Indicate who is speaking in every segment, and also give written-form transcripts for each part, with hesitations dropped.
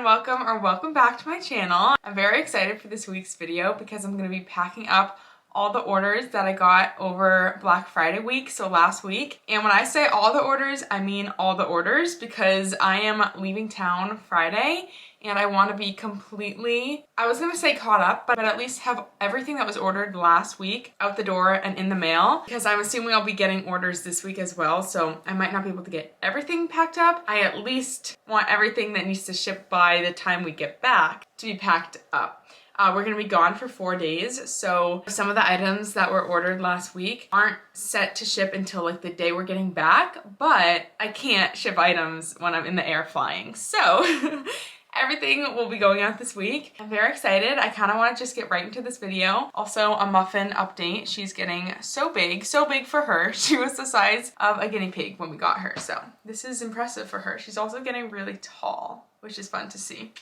Speaker 1: and welcome back to my channel. I'm very excited for this week's video because I'm going to be packing up all the orders that I got over Black Friday week, so last week. And when I say all the orders, I mean all the orders because I am leaving town Friday and I want to be completely, I was going to say caught up, but at least have everything that was ordered last week out the door and in the mail, because I'm assuming I'll be getting orders this week as well, so I might not be able to get everything packed up. I at least want everything that needs to ship by the time we get back to be packed up. We're gonna be gone for 4 days, so some of the items that were ordered last week aren't set to ship until like the day we're getting back, but I can't ship items when I'm in the air flying, so everything will be going out this week. I'm very excited. I kind of want to just get right into this video. Also, a muffin update. She's getting so big for her. She was the size of a guinea pig when we got her, so this is impressive for her. She's also getting really tall, which is fun to see.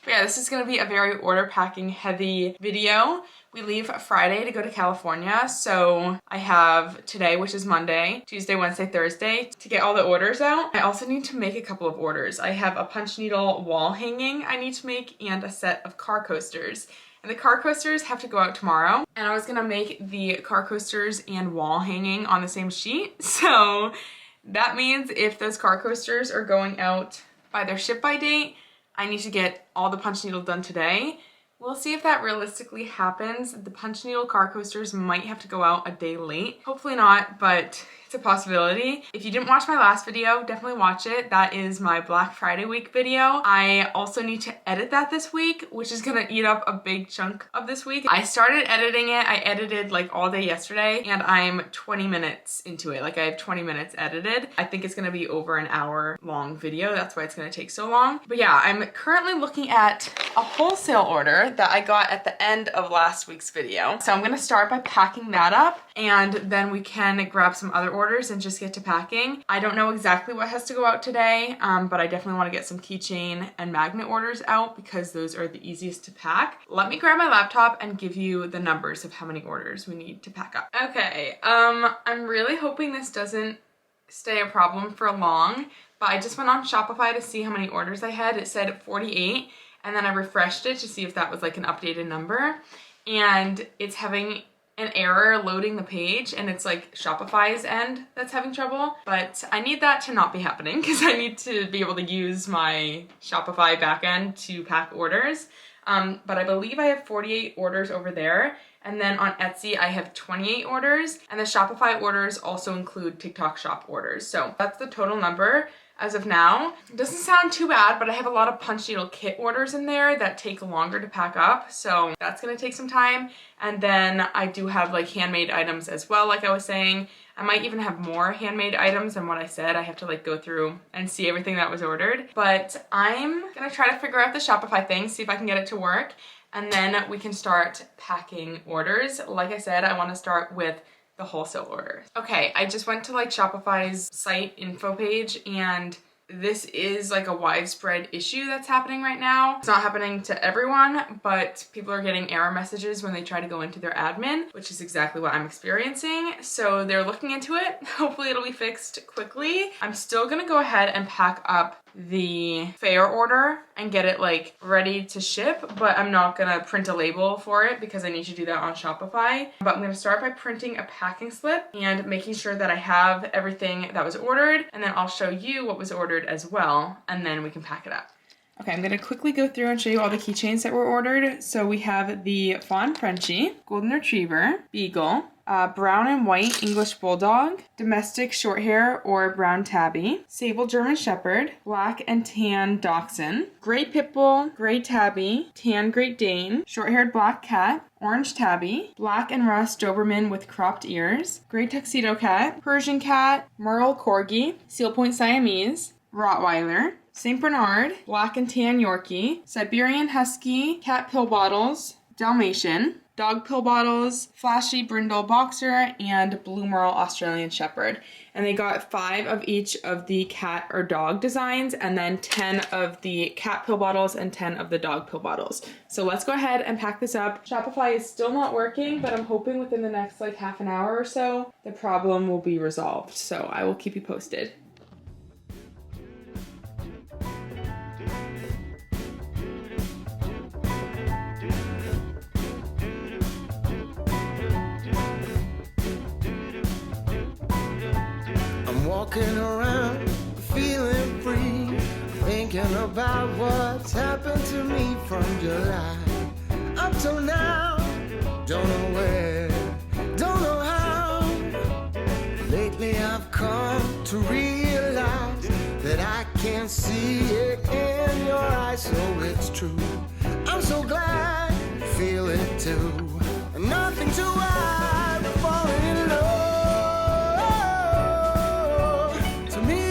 Speaker 1: But yeah, this is going to be a very order packing heavy video. We leave Friday to go to California, so I have today, which is Monday, Tuesday, Wednesday, Thursday, to get all the orders out. I also need to make a couple of orders. I have a punch needle wall hanging I need to make and a set of car coasters. And the car coasters have to go out tomorrow. And I was gonna make the car coasters and wall hanging on the same sheet. So that means if those car coasters are going out by their ship by date, I need to get all the punch needle done today. We'll see if that realistically happens. The punch needle car coasters might have to go out a day late. Hopefully not, but it's a possibility. If you didn't watch my last video, definitely watch it. That is my Black Friday week video. I also need to edit that this week, which is gonna eat up a big chunk of this week. I started editing it. I edited like all day yesterday and I'm 20 minutes into it. Like I have 20 minutes edited. I think it's gonna be over an hour long video. That's why it's gonna take so long. But yeah, I'm currently looking at a wholesale order that I got at the end of last week's video. So I'm gonna start by packing that up and then we can grab some other orders and just get to packing. I don't know exactly what has to go out today, but I definitely want to get some keychain and magnet orders out because those are the easiest to pack. Let me grab my laptop and give you the numbers of how many orders we need to pack up. Okay, I'm really hoping this doesn't stay a problem for long, but I just went on Shopify to see how many orders I had. It said 48, and then I refreshed it to see if that was like an updated number, and it's having an error loading the page, and it's like Shopify's end that's having trouble, but I need that to not be happening because I need to be able to use my Shopify backend to pack orders. But I believe I have 48 orders over there, and then on Etsy I have 28 orders, and the Shopify orders also include TikTok shop orders. So that's the total number as of now. It doesn't sound too bad, but I have a lot of punch needle kit orders in there that take longer to pack up, so that's gonna take some time. And then I do have like handmade items as well, like I was saying. I might even have more handmade items than what I said. I have to like go through and see everything that was ordered. But I'm gonna try to figure out the Shopify thing, see if I can get it to work, and then we can start packing orders. Like I said, I wanna start with the wholesale orders. Okay, I just went to like Shopify's site info page, and this is like a widespread issue that's happening right now. It's not happening to everyone, but people are getting error messages when they try to go into their admin, which is exactly what I'm experiencing. So they're looking into it. Hopefully it'll be fixed quickly. I'm still gonna go ahead and pack up the fair order and get it like ready to ship, but I'm not gonna print a label for it because I need to do that on Shopify. But I'm gonna start by printing a packing slip and making sure that I have everything that was ordered, and then I'll show you what was ordered as well, and then we can pack it up. Okay, I'm gonna quickly go through and show you all the keychains that were ordered. So we have the Fawn Frenchie, Golden Retriever, Beagle, Brown and White English Bulldog, Domestic Shorthair or Brown Tabby, Sable German Shepherd, Black and Tan Dachshund, Gray Pitbull, Gray Tabby, Tan Great Dane, Short-haired Black Cat, Orange Tabby, Black and Rust Doberman with cropped ears, Gray Tuxedo Cat, Persian Cat, Merle Corgi, Seal Point Siamese, Rottweiler, St. Bernard, Black and Tan Yorkie, Siberian Husky, Cat Pill Bottles, Dalmatian, Dog Pill Bottles, Flashy Brindle Boxer, and Blue Merle Australian Shepherd. And they got 5 of each of the cat or dog designs, and then 10 of the cat pill bottles and 10 of the dog pill bottles. So let's go ahead and pack this up. Shopify is still not working, but I'm hoping within the next like half an hour or so, the problem will be resolved. So I will keep you posted.
Speaker 2: walking around feeling free, thinking about what's happened to me from July up till now. Don't know where, don't know how. Lately I've come to realize that I can see it in your eyes, so it's true. I'm so glad you feel it too. Nothing to hide but falling in love. To me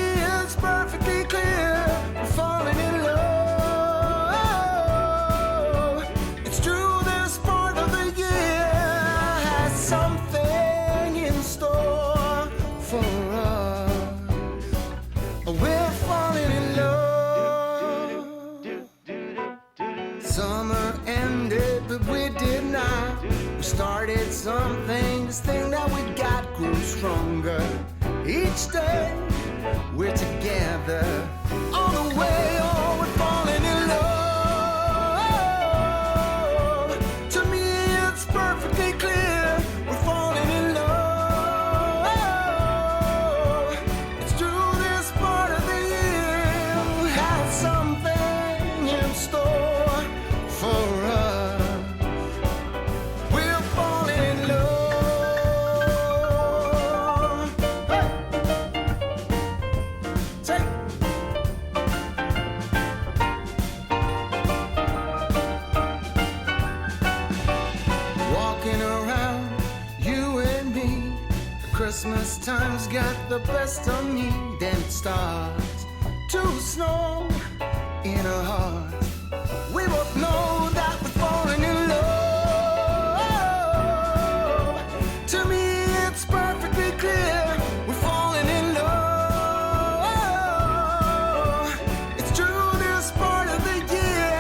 Speaker 2: it's perfectly clear we're falling in love. It's true, this part of the year has something in store for us. We're falling in love. Summer ended, but we did not. We started something. This thing that we got grew stronger. Each day we're together all the way. Oh, we're falling in love. To me, it's perfectly clear we're falling in love. It's true, this part of the year has something in store for us. We're falling in love. Hey. Say. Walking around, you and me. Christmas time's got the best of me. Then it starts to snow in our hearts. We both know that we're falling in love. To me, it's perfectly clear we're falling in love. It's true, this part of the year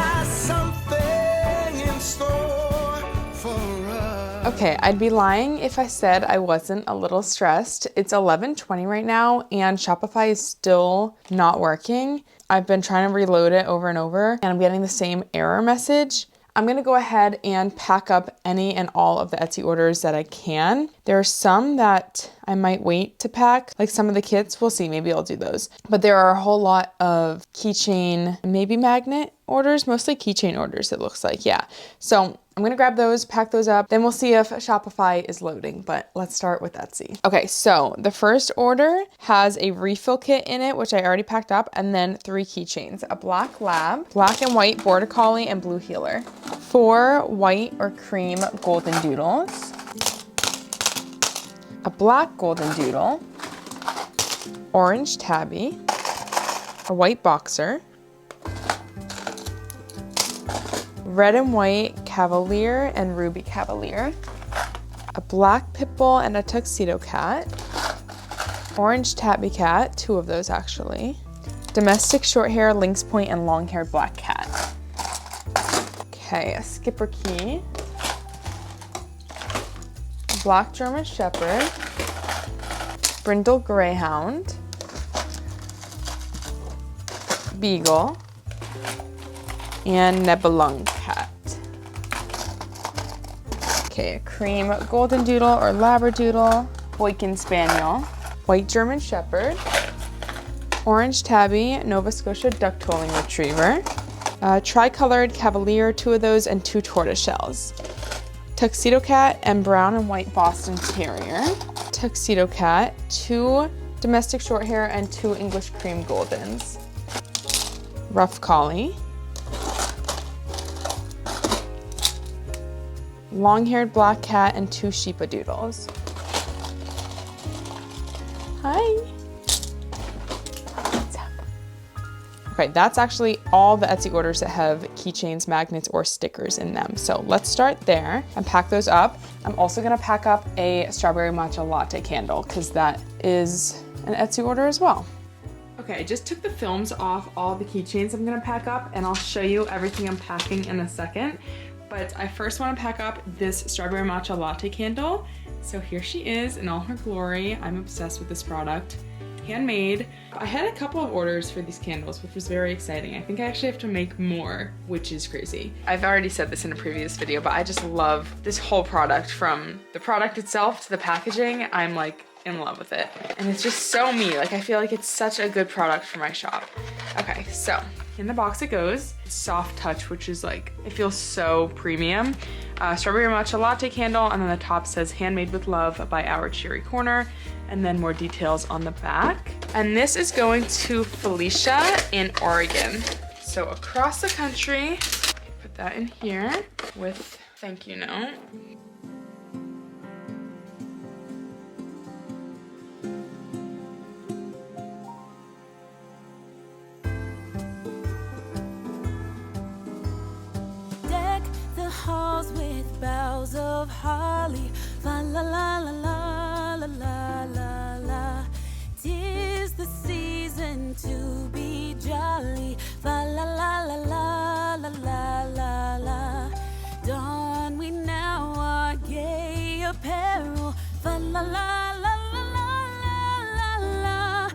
Speaker 2: has something in store for us.
Speaker 1: Okay, I'd be lying if I said I wasn't a little stressed. It's 11:20 right now and Shopify is still not working. I've been trying to reload it over and over and I'm getting the same error message. I'm gonna go ahead and pack up any and all of the Etsy orders that I can. There are some that I might wait to pack, like some of the kits, we'll see, maybe I'll do those. But there are a whole lot of keychain, maybe magnet orders, mostly keychain orders it looks like, yeah. So I'm gonna grab those, pack those up, then we'll see if Shopify is loading, but let's start with Etsy. Okay, so the first order has a refill kit in it, which I already packed up, and then 3 keychains, a black lab, black and white border collie, and blue heeler, 4 white or cream golden doodles, a black golden doodle, orange tabby, a white boxer, red and white cavalier and ruby cavalier, a black pit bull and a tuxedo cat, orange tabby cat, 2 of those actually, domestic short hair, lynx point, and long haired black cat. Okay, a skipper key, black German shepherd, brindle greyhound, beagle, and nebelung cat. Okay, a cream golden doodle or labradoodle, Boykin spaniel, white German shepherd, orange tabby, Nova Scotia duck-tolling retriever, tricolored cavalier, 2 of those, and 2 tortoiseshells, tuxedo cat, and brown and white Boston terrier, tuxedo cat, 2 domestic short hair, and 2 English cream goldens, rough collie, long-haired black cat, and 2 sheepadoodles. Hi. What's up? Okay, that's actually all the Etsy orders that have keychains, magnets, or stickers in them. So let's start there and pack those up. I'm also gonna pack up a strawberry matcha latte candle because that is an Etsy order as well. Okay, I just took the films off all the keychains I'm gonna pack up and I'll show you everything I'm packing in a second. But I first wanna pack up this strawberry matcha latte candle. So here she is in all her glory. I'm obsessed with this product. Handmade. I had a couple of orders for these candles, which was very exciting. I think I actually have to make more, which is crazy. I've already said this in a previous video, but I just love this whole product, from the product itself to the packaging. I'm like in love with it. And it's just so me. Like, I feel like it's such a good product for my shop. Okay, so in the box it goes. Soft touch, which is like, it feels so premium. Strawberry matcha latte candle, and then the top says handmade with love by our Cheery Corner, and then more details on the back. And this is going to Felicia in Oregon. So across the country, put that in here with thank you note.
Speaker 3: Halls with boughs of holly, fa la la la la la la la la. 'Tis the season to be jolly, fa la la la la la la la la. Don we now our gay apparel, fa la la la la la la la.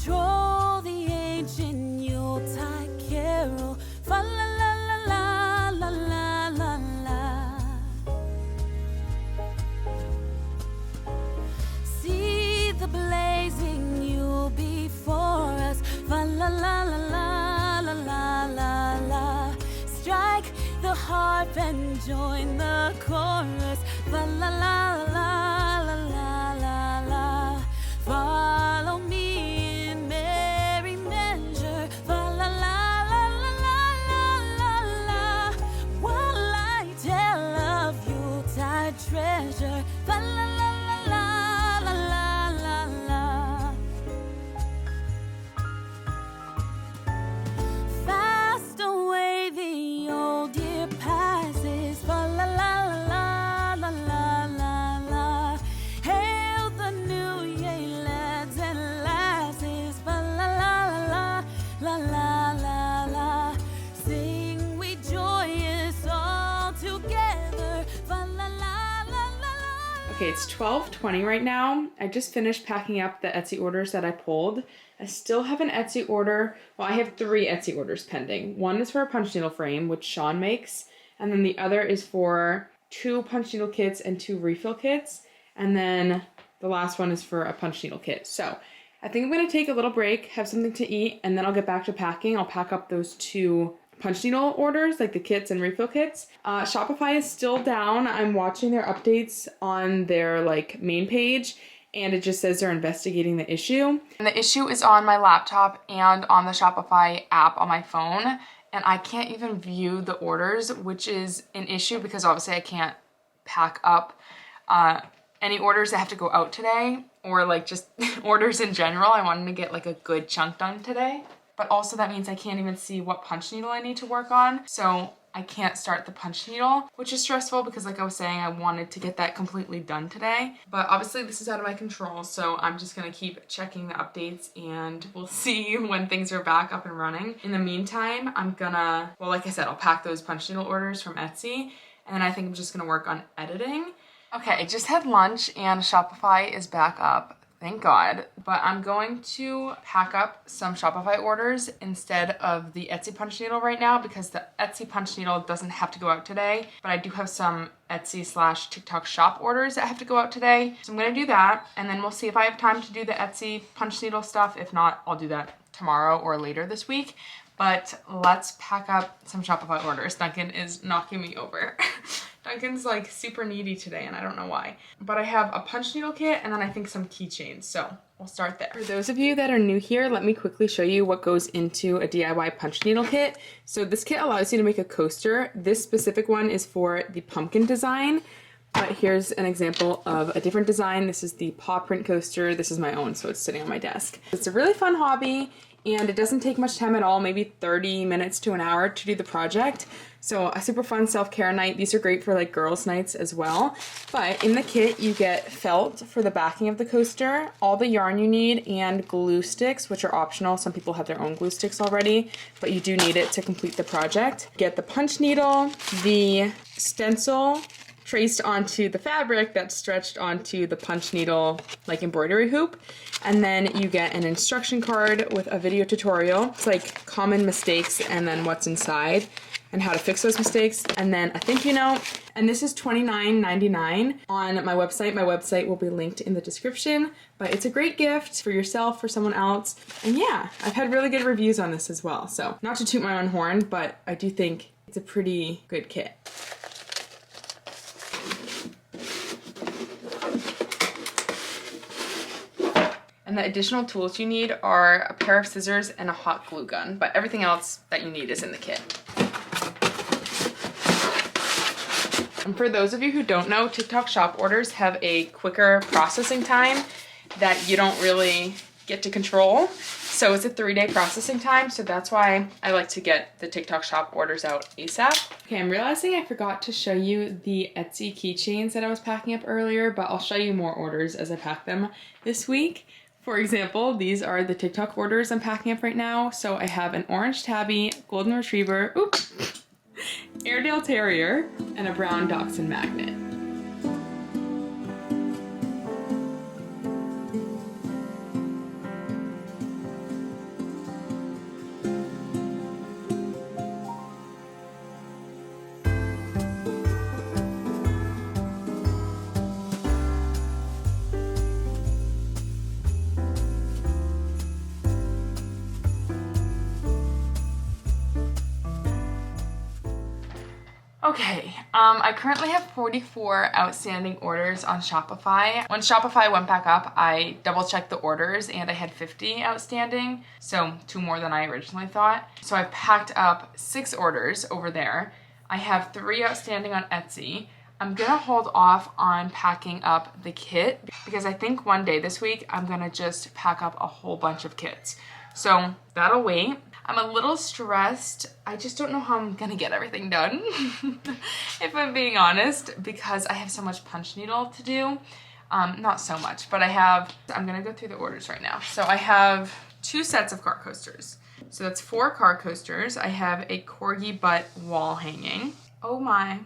Speaker 3: Troll the ancient Yuletide carol, fa la la la la la la la. Blazing Yule before us, fa la la la la la la la la. Strike the harp and join the chorus, fa la la la la la la la. Follow me in merry measure, fa la la la la la la la. While I tell of Yuletide treasure, fa la la la la.
Speaker 1: Okay, it's 12:20 right now. I just finished packing up the Etsy orders that I pulled. I still have an Etsy order. Well, I have 3 Etsy orders pending. One is for a punch needle frame, which Sean makes. And then the other is for 2 punch needle kits and 2 refill kits. And then the last one is for a punch needle kit. So I think I'm gonna take a little break, have something to eat, and then I'll get back to packing. I'll pack up those 2 punch needle orders, like the kits and refill kits. Shopify is still down. I'm watching their updates on their like main page, and it just says they're investigating the issue. And the issue is on my laptop and on the Shopify app on my phone, and I can't even view the orders, which is an issue because obviously I can't pack up any orders that have to go out today, or like just orders in general. I wanted to get like a good chunk done today. But also that means I can't even see what punch needle I need to work on. So I can't start the punch needle, which is stressful because like I was saying, I wanted to get that completely done today. But obviously this is out of my control, so I'm just gonna keep checking the updates and we'll see when things are back up and running. In the meantime, I'm gonna, well, like I said, I'll pack those punch needle orders from Etsy, and then I think I'm just gonna work on editing. Okay, I just had lunch and Shopify is back up. Thank God. But I'm going to pack up some Shopify orders instead of the Etsy punch needle right now because the Etsy punch needle doesn't have to go out today, but I do have some Etsy/TikTok shop orders that have to go out today. So I'm gonna do that, and then we'll see if I have time to do the Etsy punch needle stuff. If not, I'll do that tomorrow or later this week. But let's pack up some Shopify orders. Duncan is knocking me over. Duncan's like super needy today and I don't know why. But I have a punch needle kit and then I think some keychains. So we'll start there. For those of you that are new here, let me quickly show you what goes into a DIY punch needle kit. So this kit allows you to make a coaster. This specific one is for the pumpkin design. But here's an example of a different design. This is the paw print coaster. This is my own, so it's sitting on my desk. It's a really fun hobby and it doesn't take much time at all, maybe 30 minutes to an hour to do the project. So a super fun self-care night. These are great for like girls' nights as well. But in the kit, you get felt for the backing of the coaster, all the yarn you need, and glue sticks, which are optional. Some people have their own glue sticks already, but you do need it to complete the project. Get the punch needle, the stencil traced onto the fabric that's stretched onto the punch needle like embroidery hoop, and then you get an instruction card with a video tutorial. It's like common mistakes and then what's inside. and how to fix those mistakes, and then a thank you note. And this is $29.99 on my website. My website will be linked in the description, but it's a great gift for yourself, for someone else. And yeah, I've had really good reviews on this as well. So not to toot my own horn, but I do think it's a pretty good kit. And the additional tools you need are a pair of scissors and a hot glue gun, but everything else that you need is in the kit. And for those of you who don't know, TikTok shop orders have a quicker processing time that you don't really get to control. So it's a 3-day processing time, so that's why I like to get the TikTok shop orders out ASAP. Okay, I'm realizing I forgot to show you the Etsy keychains that I was packing up earlier, but I'll show you more orders as I pack them this week. For example, these are the TikTok orders I'm packing up right now. So I have an orange tabby, golden retriever, Airedale Terrier, and a brown dachshund magnet. Okay, I currently have 44 outstanding orders on Shopify. When Shopify went back up, I double checked the orders and I had 50 outstanding, so 2 more than I originally thought. So I packed up 6 orders over there. I have 3 outstanding on Etsy. I'm gonna hold off on packing up the kit because I think one day this week I'm gonna just pack up a whole bunch of kits. So that'll wait. I'm a little stressed. I just don't know how I'm gonna get everything done, if I'm being honest, because I have so much punch needle to do. Not so much, but I'm gonna go through the orders right now. So I have 2 sets of car coasters. So that's 4 car coasters. I have a corgi butt wall hanging. Oh my.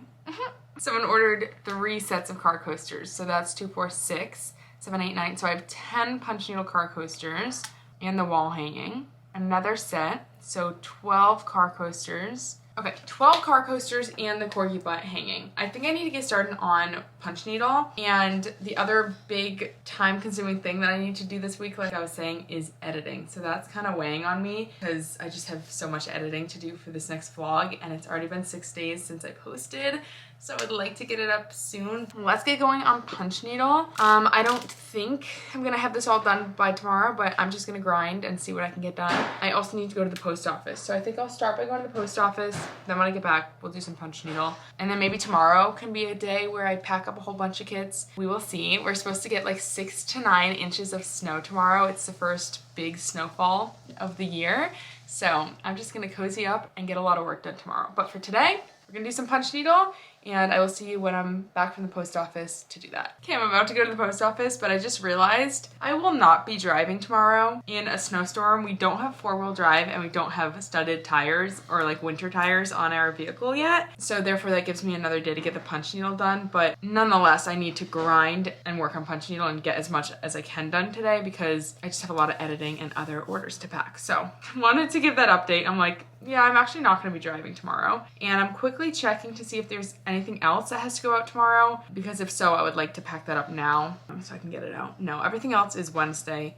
Speaker 1: Someone ordered 3 sets of car coasters. So that's 2, 4, 6, 7, 8, 9. So I have 10 punch needle car coasters and the wall hanging. Another set, so 12 car coasters. Okay, 12 car coasters and the corgi butt hanging. I think I need to get started on punch needle, and the other big time-consuming thing that I need to do this week, like I was saying, is editing. So that's kind of weighing on me because I just have so much editing to do for this next vlog, and it's already been 6 days since I posted. So I would like to get it up soon. Let's get going on punch needle. I don't think I'm gonna have this all done by tomorrow, but I'm just gonna grind and see what I can get done. I also need to go to the post office. So I think I'll start by going to the post office. Then when I get back, we'll do some punch needle. And then maybe tomorrow can be a day where I pack up a whole bunch of kits. We will see. We're supposed to get like 6 to 9 inches of snow tomorrow. It's the first big snowfall of the year. So I'm just gonna cozy up and get a lot of work done tomorrow. But for today, we're gonna do some punch needle, and I will see you when I'm back from the post office to do that. Okay, I'm about to go to the post office, but I just realized I will not be driving tomorrow in a snowstorm. We don't have 4-wheel drive and we don't have studded tires or like winter tires on our vehicle yet. So therefore that gives me another day to get the punch needle done. But nonetheless, I need to grind and work on punch needle and get as much as I can done today because I just have a lot of editing and other orders to pack. So wanted to give that update. I'm like, yeah, I'm actually not gonna be driving tomorrow. And I'm quickly checking to see if there's anything else that has to go out tomorrow, because if so, I would like to pack that up now so I can get it out. No, everything else is Wednesday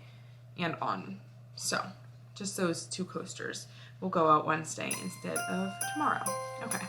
Speaker 1: and on. So just those 2 coasters will go out Wednesday instead of tomorrow. Okay.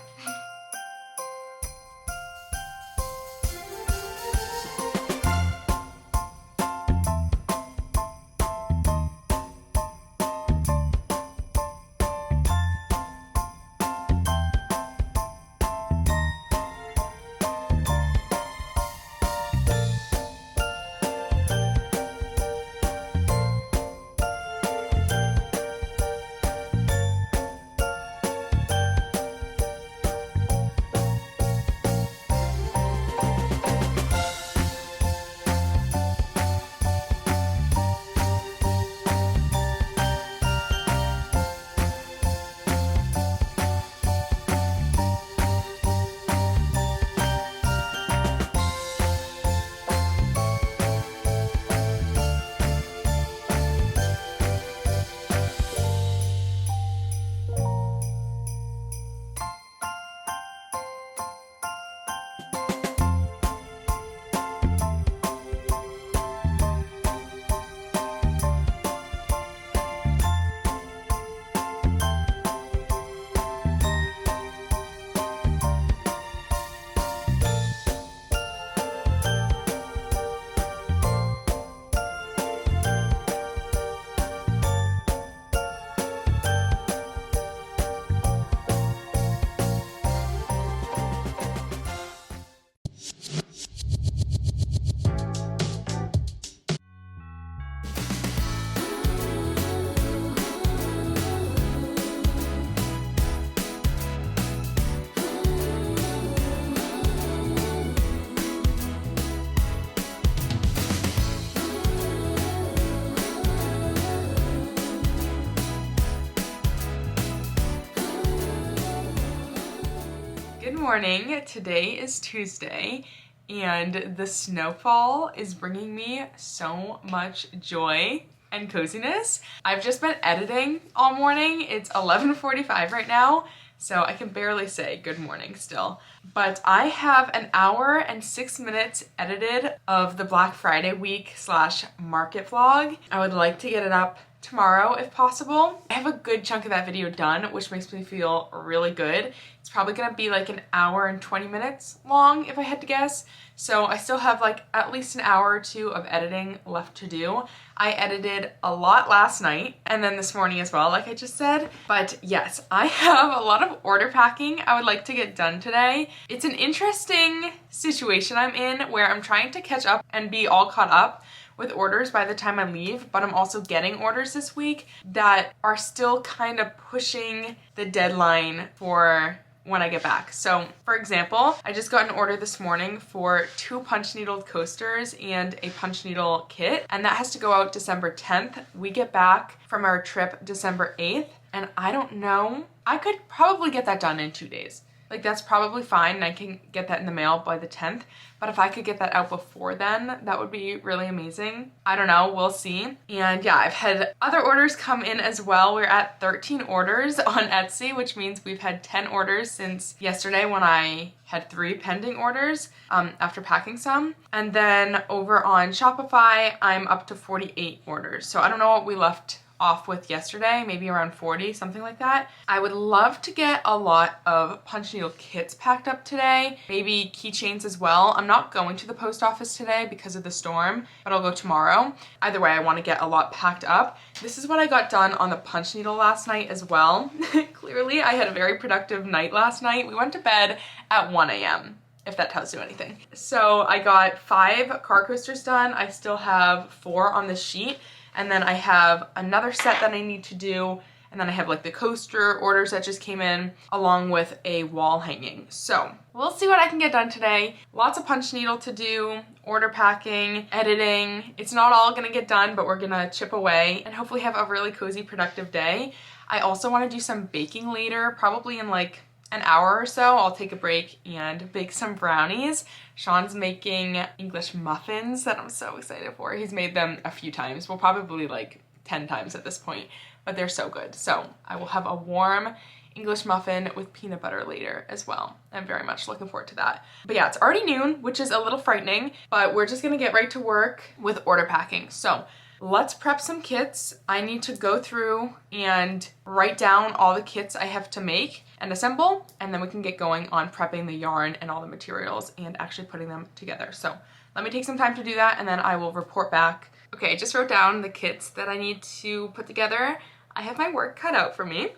Speaker 1: morning. Today is Tuesday and the snowfall is bringing me so much joy and coziness. I've just been editing all morning. It's 11:45 right now, so I can barely say good morning still. But I have an hour and 6 minutes edited of the Black Friday week / market vlog. I would like to get it up tomorrow if possible. I have a good chunk of that video done, which makes me feel really good. It's probably gonna be like an hour and 20 minutes long if I had to guess. So I still have like at least an hour or two of editing left to do. I edited a lot last night and then this morning as well, like I just said. But yes, I have a lot of order packing I would like to get done today. It's an interesting situation I'm in where I'm trying to catch up and be all caught up with orders by the time I leave, but I'm also getting orders this week that are still kind of pushing the deadline for when I get back. So for example, I just got an order this morning for 2 punch needle coasters and a punch needle kit, and that has to go out December 10th. We get back from our trip December 8th, and I don't know, I could probably get that done in 2 days. Like that's probably fine and I can get that in the mail by the 10th. But if I could get that out before then, that would be really amazing. I don't know, we'll see. And yeah, I've had other orders come in as well. We're at 13 orders on Etsy, which means we've had 10 orders since yesterday when I had 3 pending orders after packing some. And then over on Shopify, I'm up to 48 orders. So I don't know what we left off with yesterday, maybe around 40, something like that. I would love to get a lot of punch needle kits packed up today, maybe keychains as well. I'm not going to the post office today because of the storm, but I'll go tomorrow. Either way, I want to get a lot packed up. This is what I got done on the punch needle last night as well. Clearly, I had a very productive night last night. We went to bed at 1 a.m. if that tells you anything. So I got 5 car coasters done. I still have 4 on the sheet. And then I have another set that I need to do. And then I have like the coaster orders that just came in along with a wall hanging. So we'll see what I can get done today. Lots of punch needle to do, order packing, editing. It's not all gonna get done, but we're gonna chip away and hopefully have a really cozy, productive day. I also wanna do some baking later, probably in like an hour or so. I'll take a break and bake some brownies. Sean's making English muffins that I'm so excited for. He's made them a few times. Well, probably like 10 times at this point, but they're so good. So I will have a warm English muffin with peanut butter later as well. I'm very much looking forward to that. But yeah, it's already noon, which is a little frightening, but we're just gonna get right to work with order packing. So let's prep some kits. I need to go through and write down all the kits I have to make and assemble, and then we can get going on prepping the yarn and all the materials and actually putting them together. So let me take some time to do that and then I will report back. Okay, I just wrote down the kits that I need to put together. I have my work cut out for me.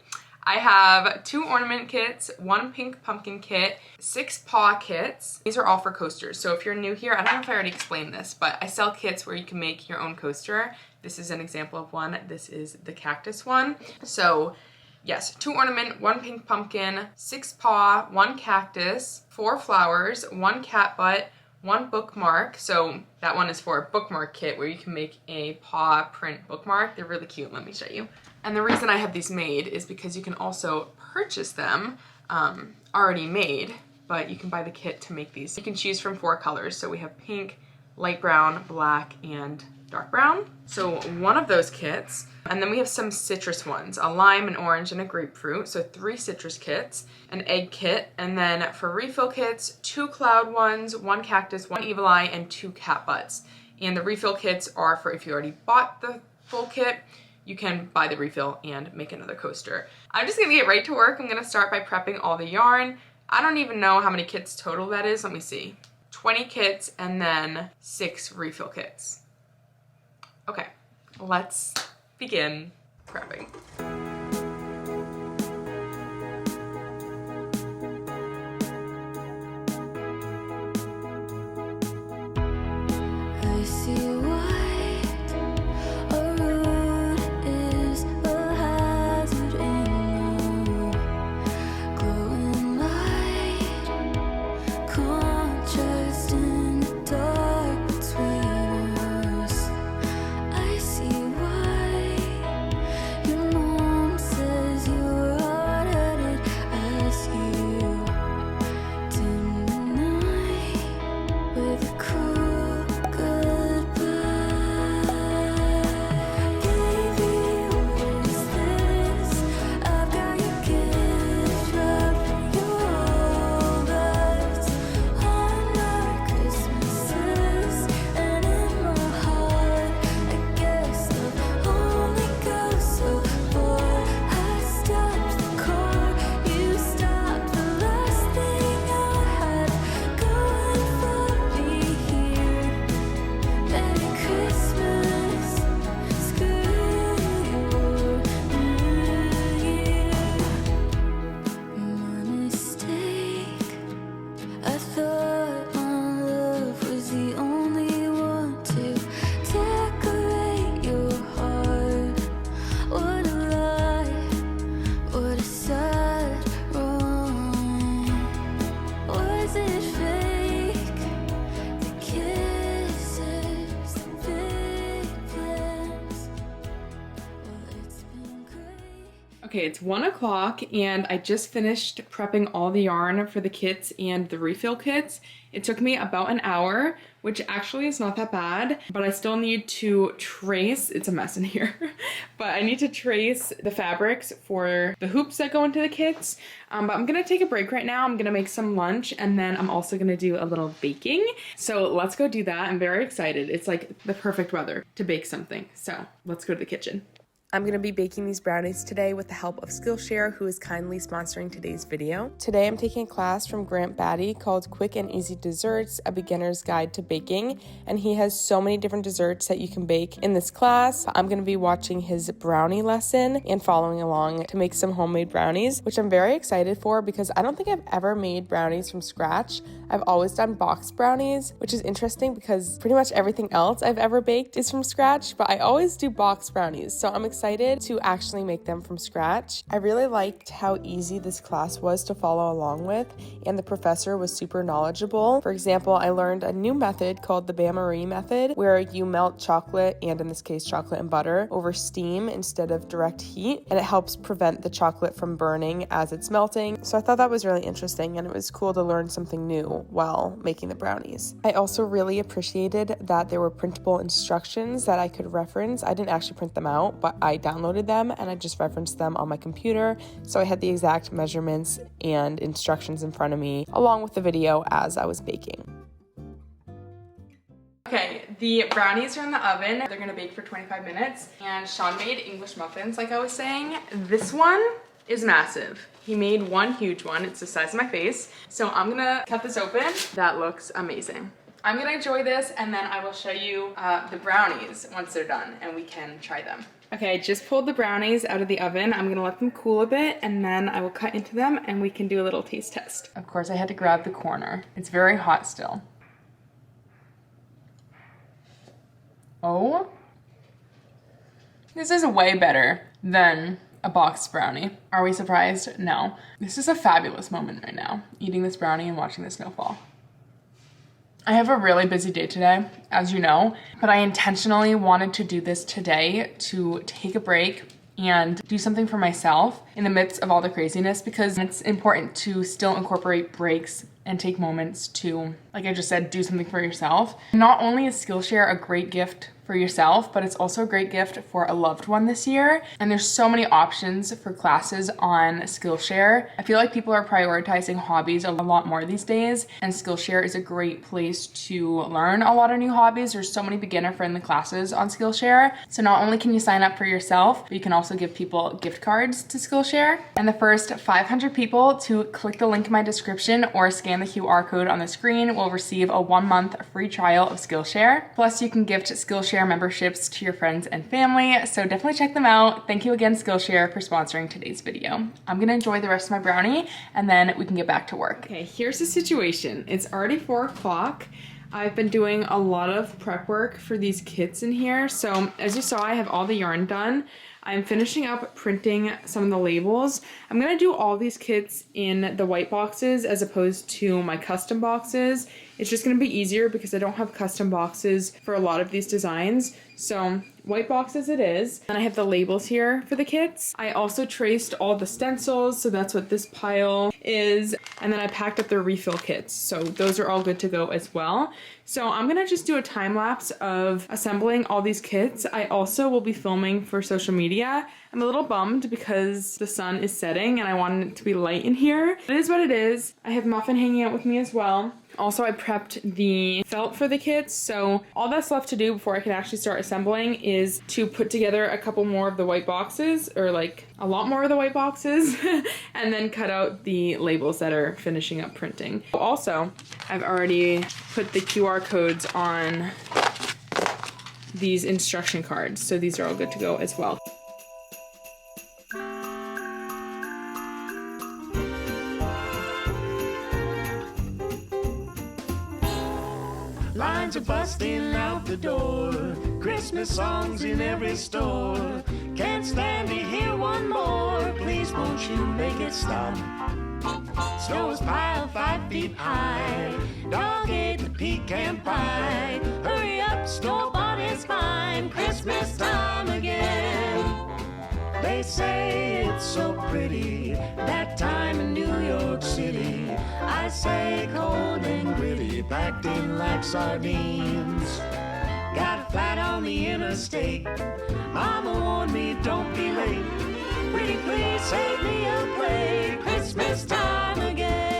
Speaker 1: I have 2 ornament kits, 1 pink pumpkin kit, 6 paw kits. These are all for coasters. So if you're new here, I don't know if I already explained this, but I sell kits where you can make your own coaster. This is an example of one. This is the cactus one. So yes, 2 ornament, 1 pink pumpkin, 6 paw, 1 cactus, 4 flowers, 1 cat butt, 1 bookmark. So that one is for a bookmark kit where you can make a paw print bookmark. They're really cute. Let me show you. And the reason I have these made is because you can also purchase them already made, but you can buy the kit to make these. You can choose from 4 colors. So we have pink, light brown, black, and dark brown. So one of those kits. And then we have some citrus ones, a lime, an orange, and a grapefruit. So 3 citrus kits, an egg kit, and then for refill kits, 2 cloud ones, 1 cactus, 1 evil eye, and 2 cat butts. And the refill kits are for if you already bought the full kit, you can buy the refill and make another coaster. I'm just gonna get right to work. I'm gonna start by prepping all the yarn. I don't even know how many kits total that is. Let me see. 20 kits and then 6 refill kits. Okay, let's begin prepping.
Speaker 3: I see white, a road is a hazard in the glowing light, contrast in the dark between us. I see why you know
Speaker 1: Okay, it's 1 o'clock and I just finished prepping all the yarn for the kits and the refill kits. It took me about an hour, which actually is not that bad, but I still need to trace, it's a mess in here, but I need to trace the fabrics for the hoops that go into the kits. But I'm gonna take a break right now. I'm gonna make some lunch and then I'm also gonna do a little baking. So let's go do that. I'm very excited. It's like the perfect weather to bake something. So let's go to the kitchen. I'm going to be baking these brownies today with the help of Skillshare, who is kindly sponsoring today's video. Today I'm taking a class from Grant Batty called Quick and Easy Desserts, a beginner's guide to baking, and he has so many different desserts that you can bake in this class. I'm going to be watching his brownie lesson and following along to make some homemade brownies, which I'm very excited for because I don't think I've ever made brownies from scratch. I've always done box brownies, which is interesting because pretty much everything else I've ever baked is from scratch, but I always do box brownies, so I'm excited to actually make them from scratch. I really liked how easy this class was to follow along with, and the professor was super knowledgeable. For example, I learned a new method called the bain-marie method, where you melt chocolate, and in this case chocolate and butter, over steam instead of direct heat, and it helps prevent the chocolate from burning as it's melting. So I thought that was really interesting, and it was cool to learn something new while making the brownies. I also really appreciated that there were printable instructions that I could reference. I didn't actually print them out, but I downloaded them and I just referenced them on my computer, so I had the exact measurements and instructions in front of me along with the video as I was baking. Okay, the brownies are in the oven. They're gonna bake for 25 minutes, and Sean made English muffins like I was saying. This one is massive. He made one huge one. It's the size of my face. So I'm gonna cut this open. That looks amazing. I'm gonna enjoy this and then I will show you the brownies once they're done and we can try them. Okay, I just pulled the brownies out of the oven. I'm gonna let them cool a bit and then I will cut into them and we can do a little taste test. Of course, I had to grab the corner. It's very hot still. Oh, this is way better than a boxed brownie. Are we surprised? No. This is a fabulous moment right now, eating this brownie and watching the snow fall. I have a really busy day today, as you know, but I intentionally wanted to do this today to take a break and do something for myself in the midst of all the craziness, because it's important to still incorporate breaks and take moments to, like I just said, do something for yourself. Not only is Skillshare a great gift for yourself, but it's also a great gift for a loved one this year. And there's so many options for classes on Skillshare. I feel like people are prioritizing hobbies a lot more these days, and Skillshare is a great place to learn a lot of new hobbies. There's so many beginner-friendly classes on Skillshare. So not only can you sign up for yourself, but you can also give people gift cards to Skillshare. And the first 500 people to click the link in my description or scan the QR code on the screen will receive a 1-month free trial of Skillshare. Plus, you can gift Skillshare memberships to your friends and family, so definitely check them out. Thank you again, Skillshare, for sponsoring today's video. I'm gonna enjoy the rest of my brownie and then we can get back to work. Okay, here's the situation. It's already 4 o'clock. I've been doing a lot of prep work for these kits in here. So as you saw, I have all the yarn done. I'm finishing up printing some of the labels. I'm gonna do all these kits in the white boxes as opposed to my custom boxes. It's just gonna be easier because I don't have custom boxes for a lot of these designs. So white boxes it is. And I have the labels here for the kits. I also traced all the stencils, so that's what this pile is. And then I packed up the refill kits. So those are all good to go as well. So I'm gonna just do a time lapse of assembling all these kits. I also will be filming for social media. I'm a little bummed because the sun is setting and I wanted it to be light in here. It is what it is. I have Muffin hanging out with me as well. Also, I prepped the felt for the kits, so all that's left to do before I can actually start assembling is to put together a couple more of the white boxes, or like a lot more of the white boxes, and then cut out the labels that are finishing up printing. Also, I've already put the QR codes on these instruction cards, so these are all good to go as well.
Speaker 2: Lines are busting out the door, Christmas songs in every store. Can't stand to hear one more, please won't you make it stop. Snow is piled 5 feet high, dog ate the pecan pie. Hurry up, store-bought is fine, Christmas time again. They say it's so pretty, that time in New York City. I say cold and gritty, packed in like sardines. Got flat on the interstate. Mama warned me, don't be late. Pretty please save me a plate. Christmas time again.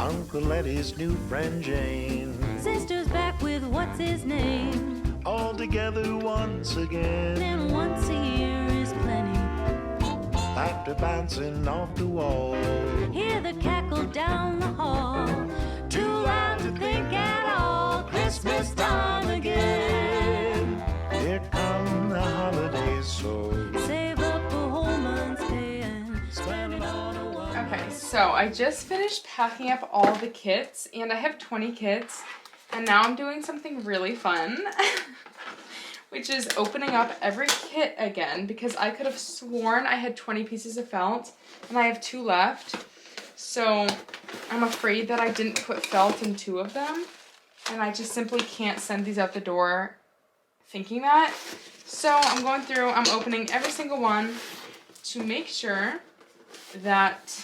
Speaker 2: Uncle Eddie's new friend Jane.
Speaker 3: Sister's back with what's his name.
Speaker 2: All together once again.
Speaker 3: And once a year is plenty.
Speaker 2: After bouncing off the wall.
Speaker 3: Hear the cackle down the hall. Too loud to think at all. Christmas time again.
Speaker 2: Here come the holidays, so
Speaker 3: Save up a whole month's pay and spend it on a one.
Speaker 1: Okay, so I just finished packing up all the kits, and I have 20 kits, and now I'm doing something really fun, which is opening up every kit again, because I could have sworn I had 20 pieces of felt, and I have 2 left, so I'm afraid that I didn't put felt in 2 of them, and I just simply can't send these out the door thinking that. So I'm going through, I'm opening every single one to make sure that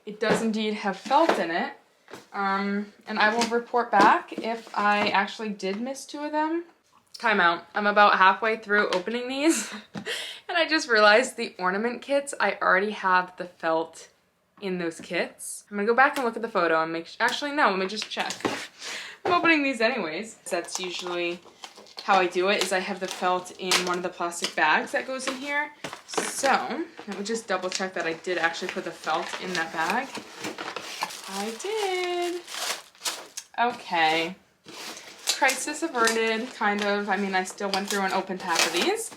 Speaker 1: it does indeed have felt in it, and I will report back if I actually did miss 2 of them. Time out. I'm about halfway through opening these, and I just realized the ornament kits, I already have the felt in those kits. I'm gonna go back and look at the photo and make sure, actually no, let me just check. I'm opening these anyways. That's usually how I do it, is I have the felt in one of the plastic bags that goes in here. So, let me just double check that I did actually put the felt in that bag. I did. Okay. Crisis averted, kind of. I mean, I still went through and opened half of these.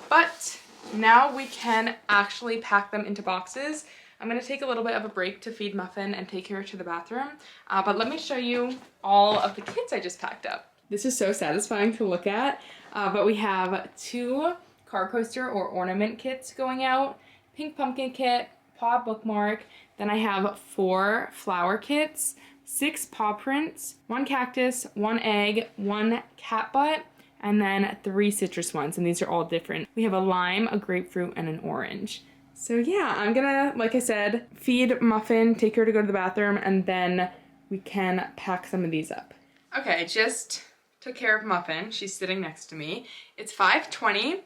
Speaker 1: But now we can actually pack them into boxes. I'm going to take a little bit of a break to feed Muffin and take her to the bathroom. But let me show you all of the kits I just packed up. This is so satisfying to look at. But we have 2 card coaster or ornament kits going out, pink pumpkin kit, paw bookmark, then I have 4 flower kits, 6 paw prints, 1 cactus, 1 egg, 1 cat butt, and then 3 citrus ones, and these are all different. We have a lime, a grapefruit, and an orange. So yeah, I'm gonna, like I said, feed Muffin, take her to go to the bathroom, and then we can pack some of these up. Okay, I just took care of Muffin. She's sitting next to me. It's 5:20.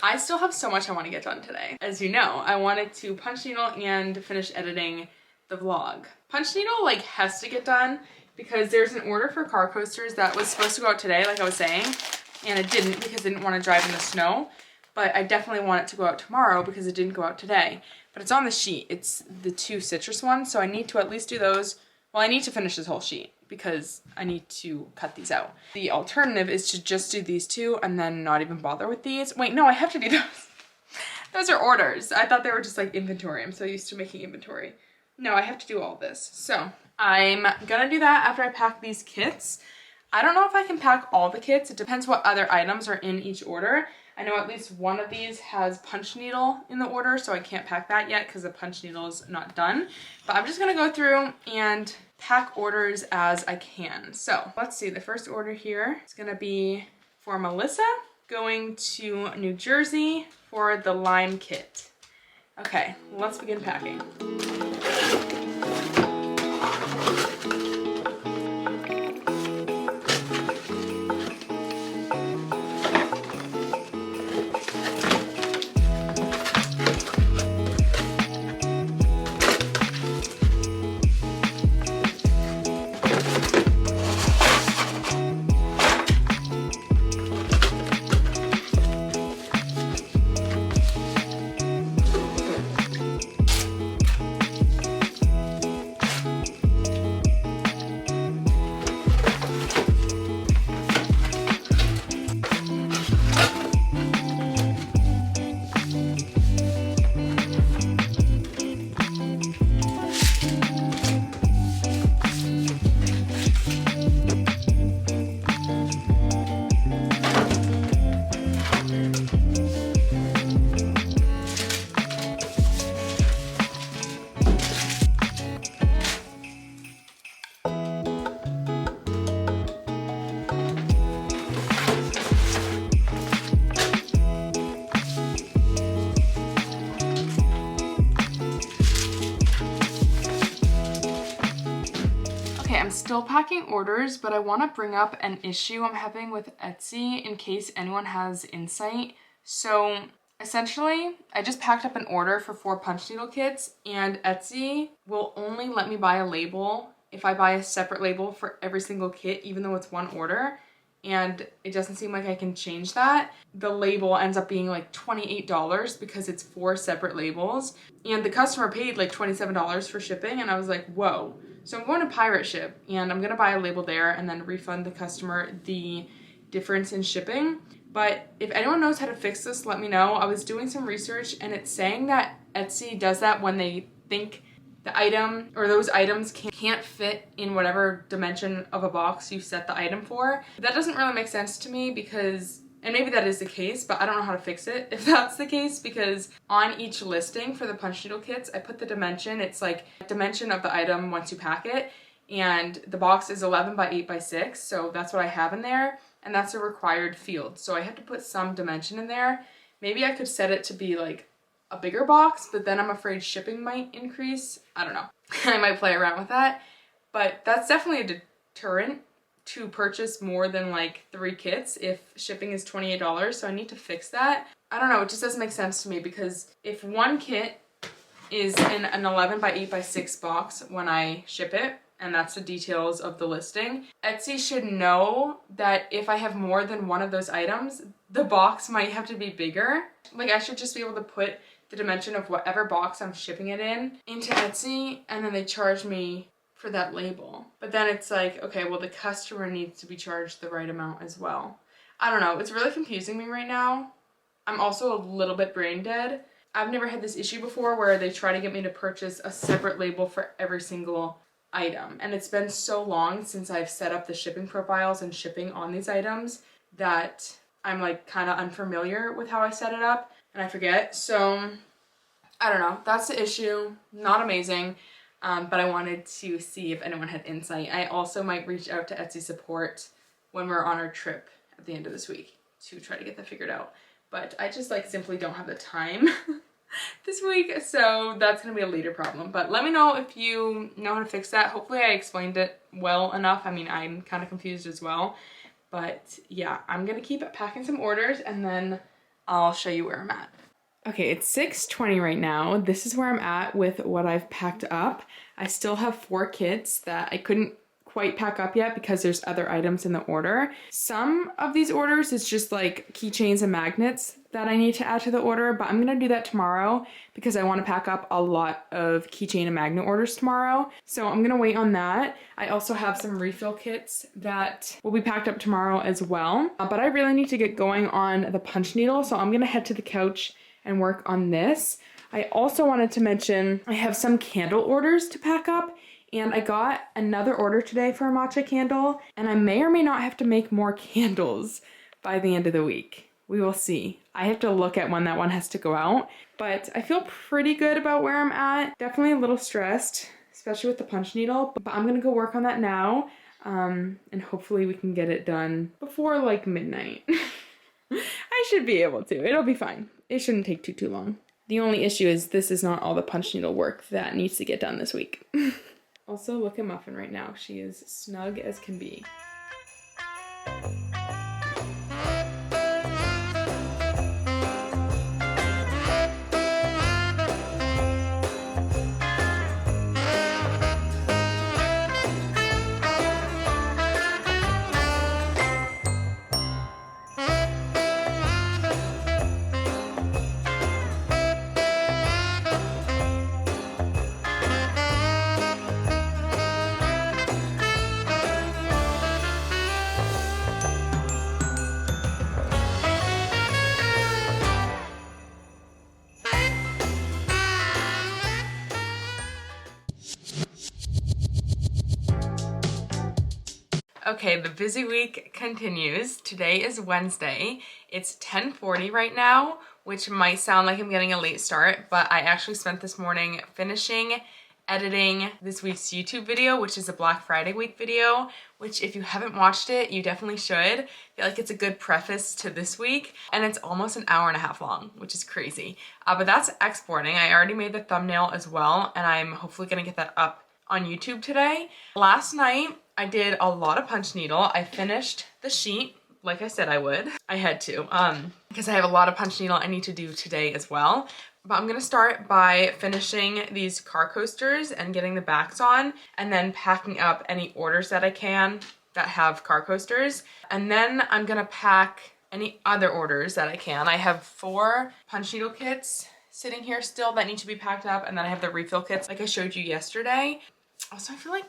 Speaker 1: I still have so much I want to get done today. As you know, I wanted to punch needle and finish editing the vlog. Punch needle like has to get done because there's an order for car coasters that was supposed to go out today, like I was saying, and it didn't because I didn't want to drive in the snow. But I definitely want it to go out tomorrow because it didn't go out today. But it's on the sheet. It's the 2 citrus ones, so I need to at least do those. Well, I need to finish this whole sheet because I need to cut these out. The alternative is to just do these 2 and then not even bother with these. Wait, no, I have to do those. Those are orders. I thought they were just like inventory. I'm so used to making inventory. No, I have to do all this. So I'm gonna do that after I pack these kits. I don't know if I can pack all the kits. It depends what other items are in each order. I know at least one of these has punch needle in the order, so I can't pack that yet because the punch needle is not done. But I'm just gonna go through and pack orders as I can. So let's see, the first order here is gonna be for Melissa, going to New Jersey for the lime kit. Okay, let's begin packing. still packing orders, but I want to bring up an issue I'm having with Etsy in case anyone has insight. So essentially, I just packed up an order for 4 punch needle kits, and Etsy will only let me buy a label if I buy a separate label for every single kit, even though it's one order. And it doesn't seem like I can change that. The label ends up being like $28 because it's 4 separate labels. And the customer paid like $27 for shipping, and I was like, whoa. So I'm going to Pirate Ship, and I'm gonna buy a label there and then refund the customer the difference in shipping. But if anyone knows how to fix this, let me know. I was doing some research, and it's saying that Etsy does that when they think the item or those items can't fit in whatever dimension of a box you set the item for. That doesn't really make sense to me because, and maybe that is the case, but I don't know how to fix it if that's the case, because on each listing for the punch needle kits, I put the dimension. It's like dimension of the item once you pack it, and the box is 11 by 8 by 6, so that's what I have in there, and that's a required field. So I have to put some dimension in there. Maybe I could set it to be like a bigger box, but then I'm afraid shipping might increase. I don't know. I might play around with that, but that's definitely a deterrent to purchase more than like 3 kits if shipping is $28, so I need to fix that. I don't know, it just doesn't make sense to me, because if one kit is in an 11 by 8 by 6 box when I ship it, and that's the details of the listing, Etsy should know that if I have more than one of those items, the box might have to be bigger. Like, I should just be able to put the dimension of whatever box I'm shipping it in into Etsy, and then they charge me for that label. But then it's like, okay, well, the customer needs to be charged the right amount as well. I don't know, it's really confusing me right now. I'm also a little bit brain dead. I've never had this issue before where they try to get me to purchase a separate label for every single item. And it's been so long since I've set up the shipping profiles and shipping on these items that I'm like kind of unfamiliar with how I set it up, and I forget. So I don't know, that's the issue. Not amazing, but I wanted to see if anyone had insight. I also might reach out to Etsy support when we're on our trip at the end of this week to try to get that figured out. But I just like simply don't have the time this week, so that's gonna be a later problem. But let me know if you know how to fix that. Hopefully I explained it well enough. I mean, I'm kind of confused as well. But yeah, I'm gonna keep packing some orders, and then I'll show you where I'm at. Okay, it's 6:20 right now. This is where I'm at with what I've packed up. I still have 4 kits that I couldn't quite pack up yet because there's other items in the order. Some of these orders is just like keychains and magnets that I need to add to the order, but I'm gonna do that tomorrow because I want to pack up a lot of keychain and magnet orders tomorrow. So I'm gonna wait on that. I also have some refill kits that will be packed up tomorrow as well. But I really need to get going on the punch needle, so I'm gonna head to the couch and work on this. I also wanted to mention I have some candle orders to pack up, and I got another order today for a matcha candle, and I may or may not have to make more candles by the end of the week. We will see. I have to look at when that one has to go out, but I feel pretty good about where I'm at. Definitely a little stressed, especially with the punch needle, but I'm gonna go work on that now, and hopefully we can get it done before like midnight. I should be able to. It'll be fine. It shouldn't take too long. The only issue is this is not all the punch needle work that needs to get done this week. Also, look at Muffin right now. She is snug as can be. Okay, the busy week continues. Today is Wednesday. It's 10:40 right now, which might sound like I'm getting a late start, but I actually spent this morning finishing editing this week's YouTube video, which is a Black Friday week video, which if you haven't watched it, you definitely should. I feel like it's a good preface to this week, and it's almost an hour and a half long, which is crazy. But that's exporting. I already made the thumbnail as well, and I'm hopefully gonna get that up on YouTube today. Last night, I did a lot of punch needle. I finished the sheet like I said I would. I had to, because I have a lot of punch needle I need to do today as well. But I'm gonna start by finishing these car coasters and getting the backs on, and then packing up any orders that I can that have car coasters. And then I'm gonna pack any other orders that I can. I have 4 punch needle kits sitting here still that need to be packed up, and then I have the refill kits like I showed you yesterday. Also, I feel like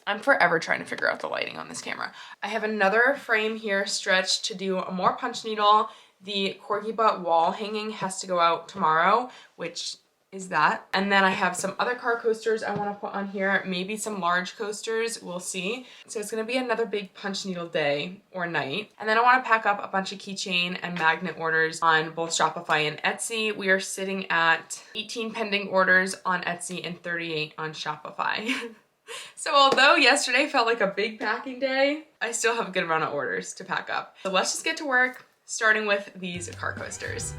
Speaker 1: I'm forever trying to figure out the lighting on this camera. I have another frame here stretched to do more punch needle. The corgi butt wall hanging has to go out tomorrow, which is that. And then I have some other car coasters I want to put on here, maybe some large coasters, we'll see. So it's going to be another big punch needle day or night. And then I want to pack up a bunch of keychain and magnet orders on both Shopify and Etsy. We are sitting at 18 pending orders on Etsy and 38 on Shopify. So although yesterday felt like a big packing day, I still have a good amount of orders to pack up. So let's just get to work, starting with these car coasters.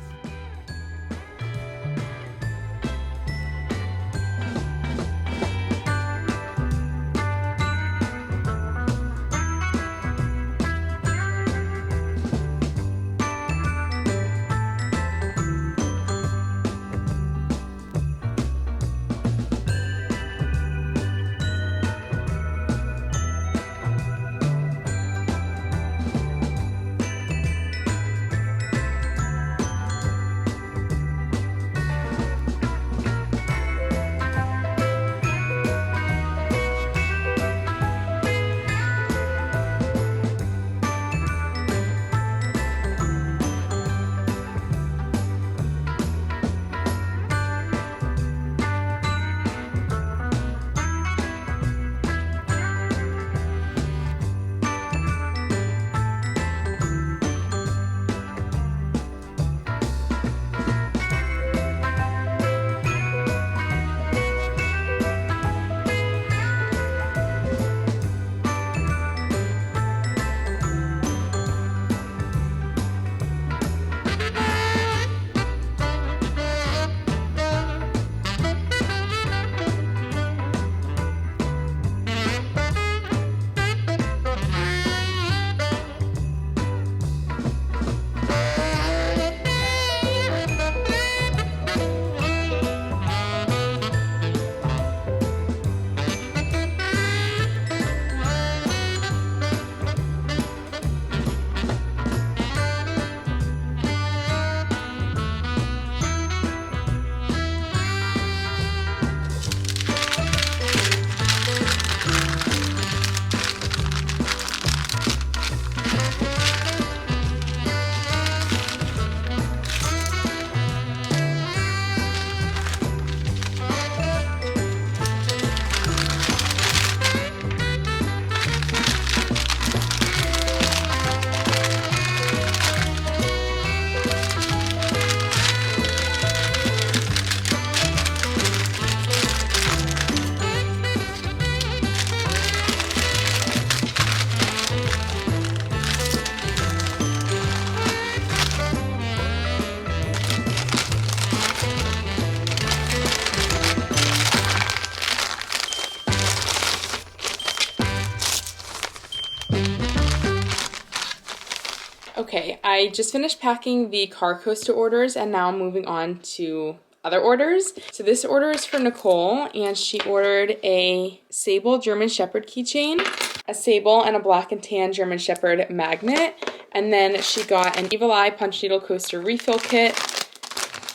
Speaker 1: Okay, I just finished packing the car coaster orders and now I'm moving on to other orders. So this order is for Nicole and she ordered a sable German Shepherd keychain, a sable and a black and tan German Shepherd magnet, and then she got an Evil Eye punch needle coaster refill kit,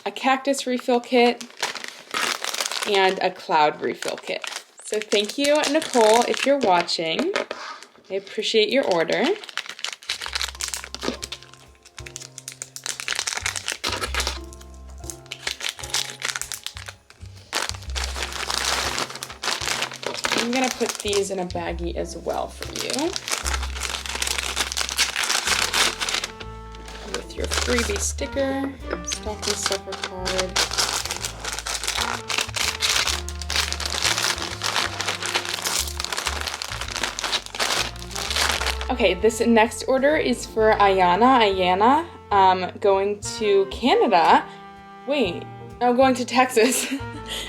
Speaker 1: a cactus refill kit, and a cloud refill kit. So thank you, Nicole, if you're watching. I appreciate your order. I'm gonna put these in a baggie as well for you. With your freebie sticker, stocking stuffer card. Okay, this next order is for Ayana, going to Canada. Wait, I'm going to Texas.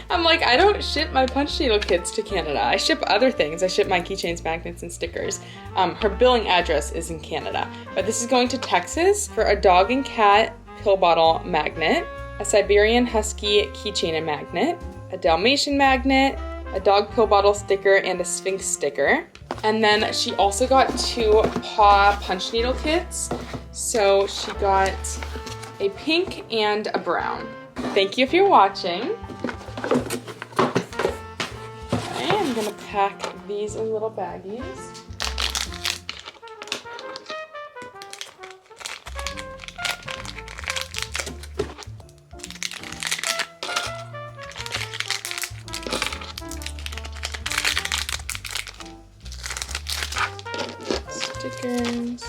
Speaker 1: I'm like, I don't ship my punch needle kits to Canada. I ship other things. I ship my keychains, magnets, and stickers. Her billing address is in Canada, but this is going to Texas for a dog and cat pill bottle magnet, a Siberian Husky keychain and magnet, a Dalmatian magnet, a dog pill bottle sticker, and a Sphinx sticker. And then she also got 2 paw punch needle kits. So she got a pink and a brown. Thank you if you're watching. Okay, I'm gonna pack these in little baggies. Stickers.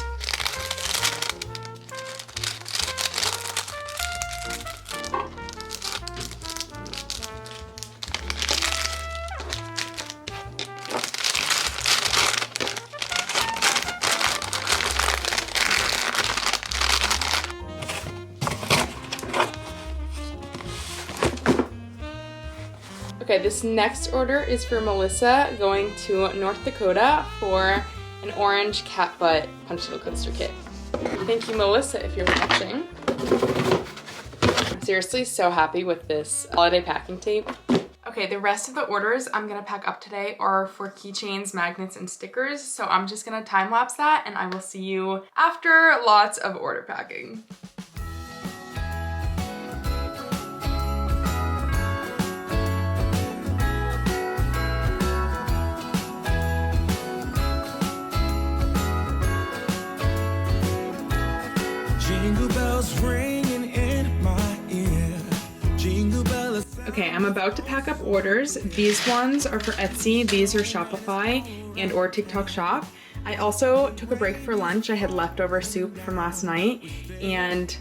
Speaker 1: Okay, this next order is for Melissa going to North Dakota for an orange cat butt punch needle coaster kit. Thank you, Melissa, if you're watching. I'm seriously so happy with this holiday packing tape. Okay, the rest of the orders I'm gonna pack up today are for keychains, magnets, and stickers. So I'm just gonna time lapse that and I will see you after lots of order packing.
Speaker 2: Jingle bells ringing in my ear. Jingle bells.
Speaker 1: Okay, I'm about to pack up orders. These ones are for Etsy, these are Shopify and or TikTok Shop. I also took a break for lunch. I had leftover soup from last night and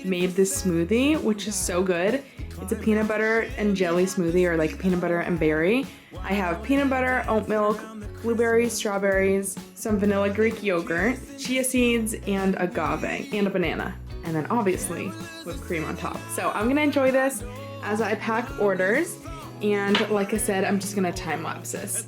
Speaker 1: made this smoothie, which is so good. It's a peanut butter and jelly smoothie, or like peanut butter and berry. I have peanut butter, oat milk, blueberries, strawberries, some vanilla Greek yogurt, chia seeds, and agave, and a banana. And then obviously whipped cream on top. So I'm gonna enjoy this as I pack orders. And like I said, I'm just gonna time lapse this.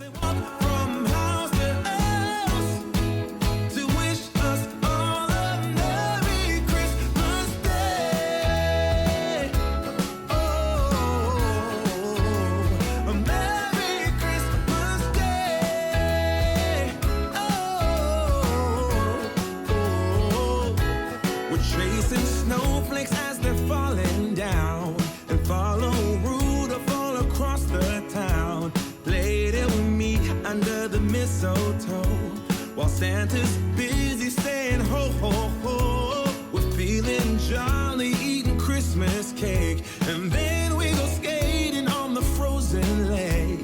Speaker 2: Chasing snowflakes as they're falling down, and follow Rudolph all across the town. Later we meet under the mistletoe, while Santa's busy saying ho ho ho. We're feeling jolly, eating Christmas cake, and then we go skating on the frozen lake,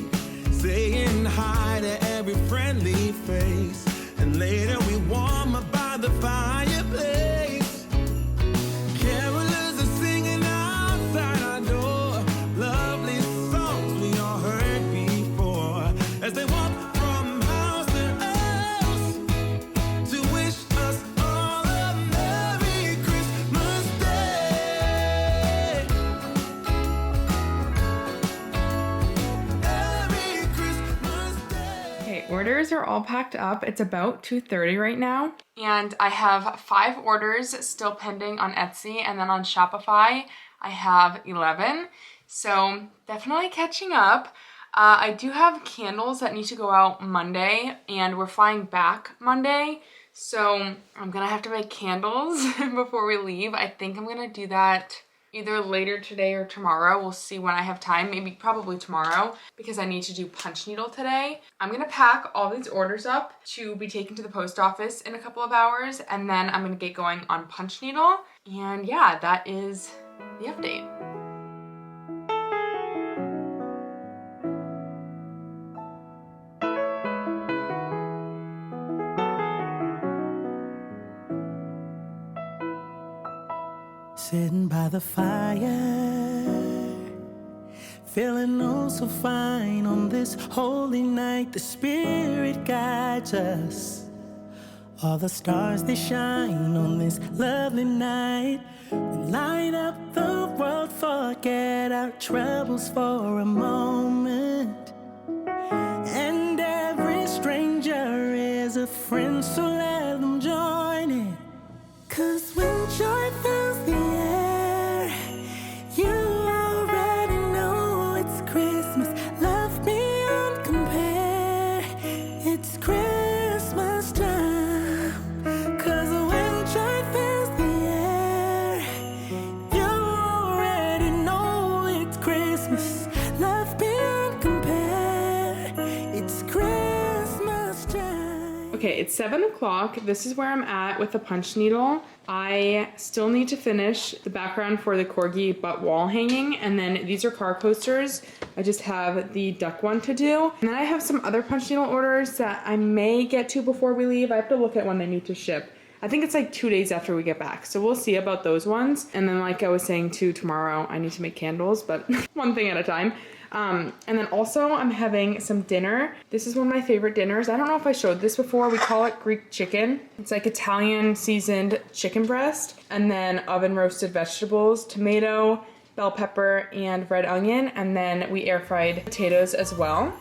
Speaker 2: saying hi to every friendly face, and later we warm up by the fireplace. As they walk from house to house to wish us all a Merry Christmas Day. Merry Christmas Day.
Speaker 1: Okay, orders are all packed up. It's about 2:30 right now. And I have 5 orders still pending on Etsy, and then on Shopify, I have 11. So definitely catching up. I do have candles that need to go out Monday, and we're flying back Monday. So I'm gonna have to make candles before we leave. I think I'm gonna do that either later today or tomorrow. We'll see when I have time, maybe probably tomorrow, because I need to do punch needle today. I'm gonna pack all these orders up to be taken to the post office in a couple of hours, and then I'm gonna get going on punch needle. And yeah, that is the update.
Speaker 2: Sitting by the fire, feeling oh so fine on this holy night. The Spirit guides us. All the stars they shine on this lovely night.
Speaker 4: Light up the world, forget our troubles for a moment. And every stranger is a friend, so let them join in. 'Cause when joy fills the air, you already know it's Christmas. Love beyond compare, it's Christmas time. 'Cause when joy fills the air, you already know it's Christmas. Love beyond compare, it's Christmas time.
Speaker 1: Okay, it's 7 o'clock. This is where I'm at with the punch needle. I still need to finish the background for the corgi butt wall hanging, and then these are car coasters. I just have the duck one to do. And then I have some other punch needle orders that I may get to before we leave. I have to look at when they need to ship. I think it's like 2 days after we get back, so we'll see about those ones. And then like I was saying too, tomorrow I need to make candles, but one thing at a time. And then also I'm having some dinner. This is one of my favorite dinners. I don't know if I showed this before. We call it Greek chicken. It's like Italian seasoned chicken breast, and then oven roasted vegetables, tomato, bell pepper, and red onion. And then we air fried potatoes as well.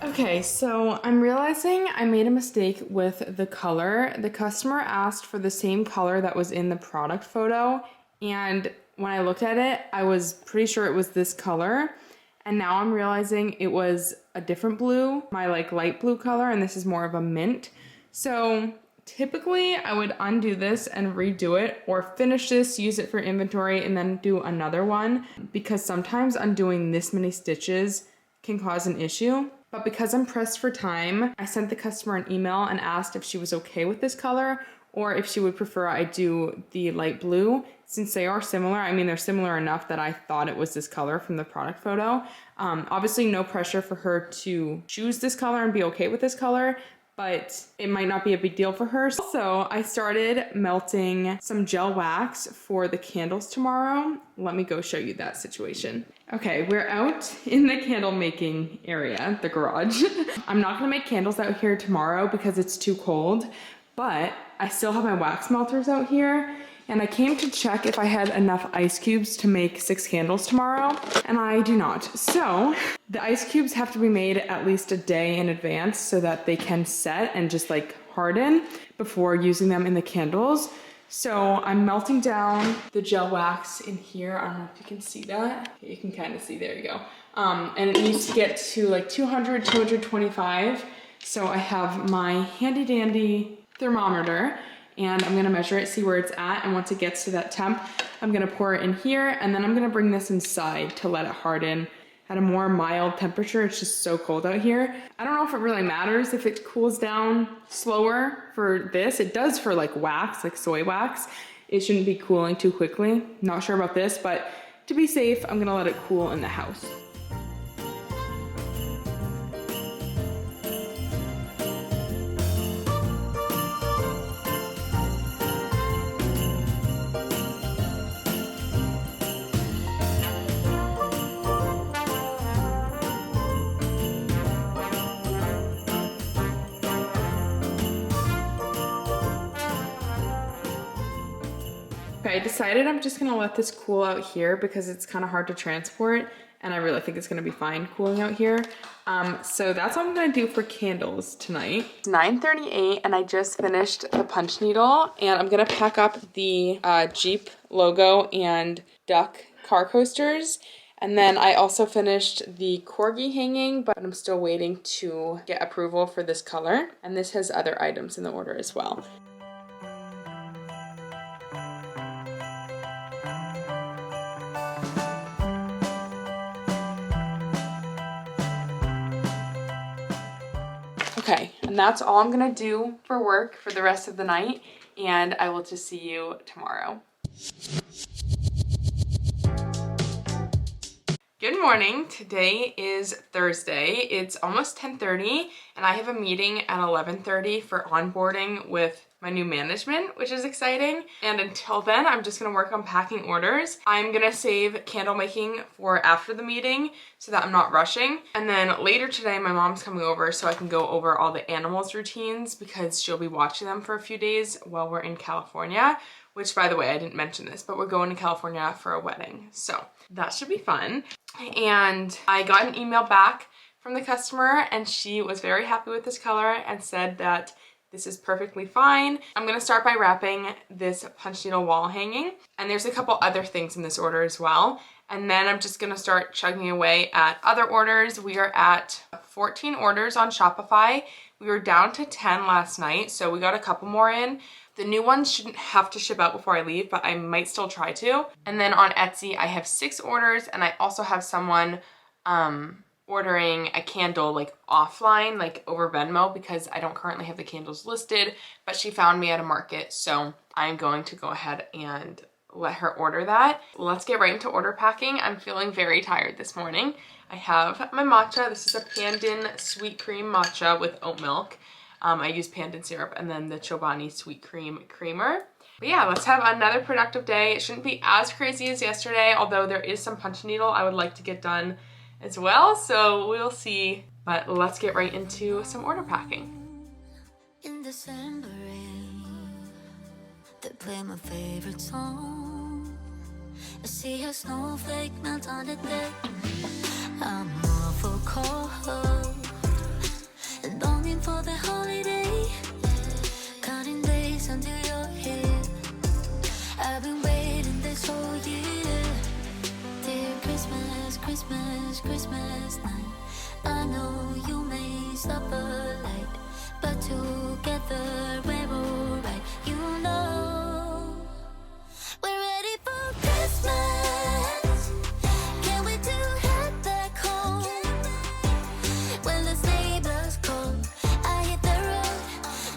Speaker 1: Okay, so I'm realizing I made a mistake with the color. The customer asked for the same color that was in the product photo, and when I looked at it, I was pretty sure it was this color, and now I'm realizing it was a different blue, my like light blue color, and this is more of a mint. So typically I would undo this and redo it, or finish this, use it for inventory, and then do another one, because sometimes undoing this many stitches can cause an issue. But because I'm pressed for time, I sent the customer an email and asked if she was okay with this color, or if she would prefer I do the light blue. Since they are similar, I mean, they're similar enough that I thought it was this color from the product photo. Obviously no pressure for her to choose this color and be okay with this color, but it might not be a big deal for her. So I started melting some gel wax for the candles tomorrow. Let me go show you that situation. Okay, we're out in the candle making area, the garage. I'm not gonna make candles out here tomorrow because it's too cold, but I still have my wax melters out here, and I came to check if I had enough ice cubes to make 6 candles tomorrow, and I do not. So the ice cubes have to be made at least a day in advance so that they can set and just like harden before using them in the candles. So I'm melting down the gel wax in here. I don't know if you can see that. You can kind of see, there you go. And it needs to get to like 200, 225. So I have my handy dandy thermometer, and I'm gonna measure it, see where it's at, and once it gets to that temp, I'm gonna pour it in here, and then I'm gonna bring this inside to let it harden at a more mild temperature. It's just so cold out here. I don't know if it really matters if it cools down slower for this. It does for like wax, like soy wax. It shouldn't be cooling too quickly. Not sure about this, but to be safe, I'm gonna let it cool in the house. Okay, I decided I'm just gonna let this cool out here because it's kind of hard to transport, and I really think it's gonna be fine cooling out here. So that's what I'm gonna do for candles tonight. It's 9:38 and I just finished the punch needle, and I'm gonna pack up the Jeep logo and duck car coasters. And then I also finished the corgi hanging, but I'm still waiting to get approval for this color. And this has other items in the order as well. Okay, and that's all I'm gonna do for work for the rest of the night, and I will just see you tomorrow. Good morning. Today is Thursday. It's almost 10:30 and I have a meeting at 11:30 for onboarding with my new management, which is exciting. And until then, I'm just gonna work on packing orders. I'm gonna save candle making for after the meeting so that I'm not rushing. And then later today, my mom's coming over so I can go over all the animals' routines because she'll be watching them for a few days while we're in California, which by the way, I didn't mention this, but we're going to California for a wedding. So that should be fun. And I got an email back from the customer and she was very happy with this color and said that this is perfectly fine. I'm gonna start by wrapping this punch needle wall hanging. And there's a couple other things in this order as well. And then I'm just gonna start chugging away at other orders. We are at 14 orders on Shopify. We were down to 10 last night, so we got a couple more in. The new ones shouldn't have to ship out before I leave, but I might still try to. And then on Etsy, I have 6 orders, and I also have someone ordering a candle like offline, like over Venmo, because I don't currently have the candles listed, but she found me at a market, so I'm going to go ahead and let her order that. Let's get right into order packing. I'm feeling very tired this morning. I have my matcha. This is a Pandan sweet cream matcha with oat milk. I use Pandan syrup and then the Chobani sweet cream creamer. But yeah, let's have another productive day. It shouldn't be as crazy as yesterday, although there is some punch needle I would like to get done as well, so we'll see. But let's get right into some order packing.
Speaker 3: In December rain, they play my favorite song. I see a snowflake melt on the deck. I'm awful cold and longing for the holiday, counting days until you're here. I've been waiting this whole year. Dear Christmas, Christmas, Christmas night. I know you may suffer light, but together we're alright. You know we're ready for Christmas. Can't wait to head back home. When the sleigh blows cold, I hit the road.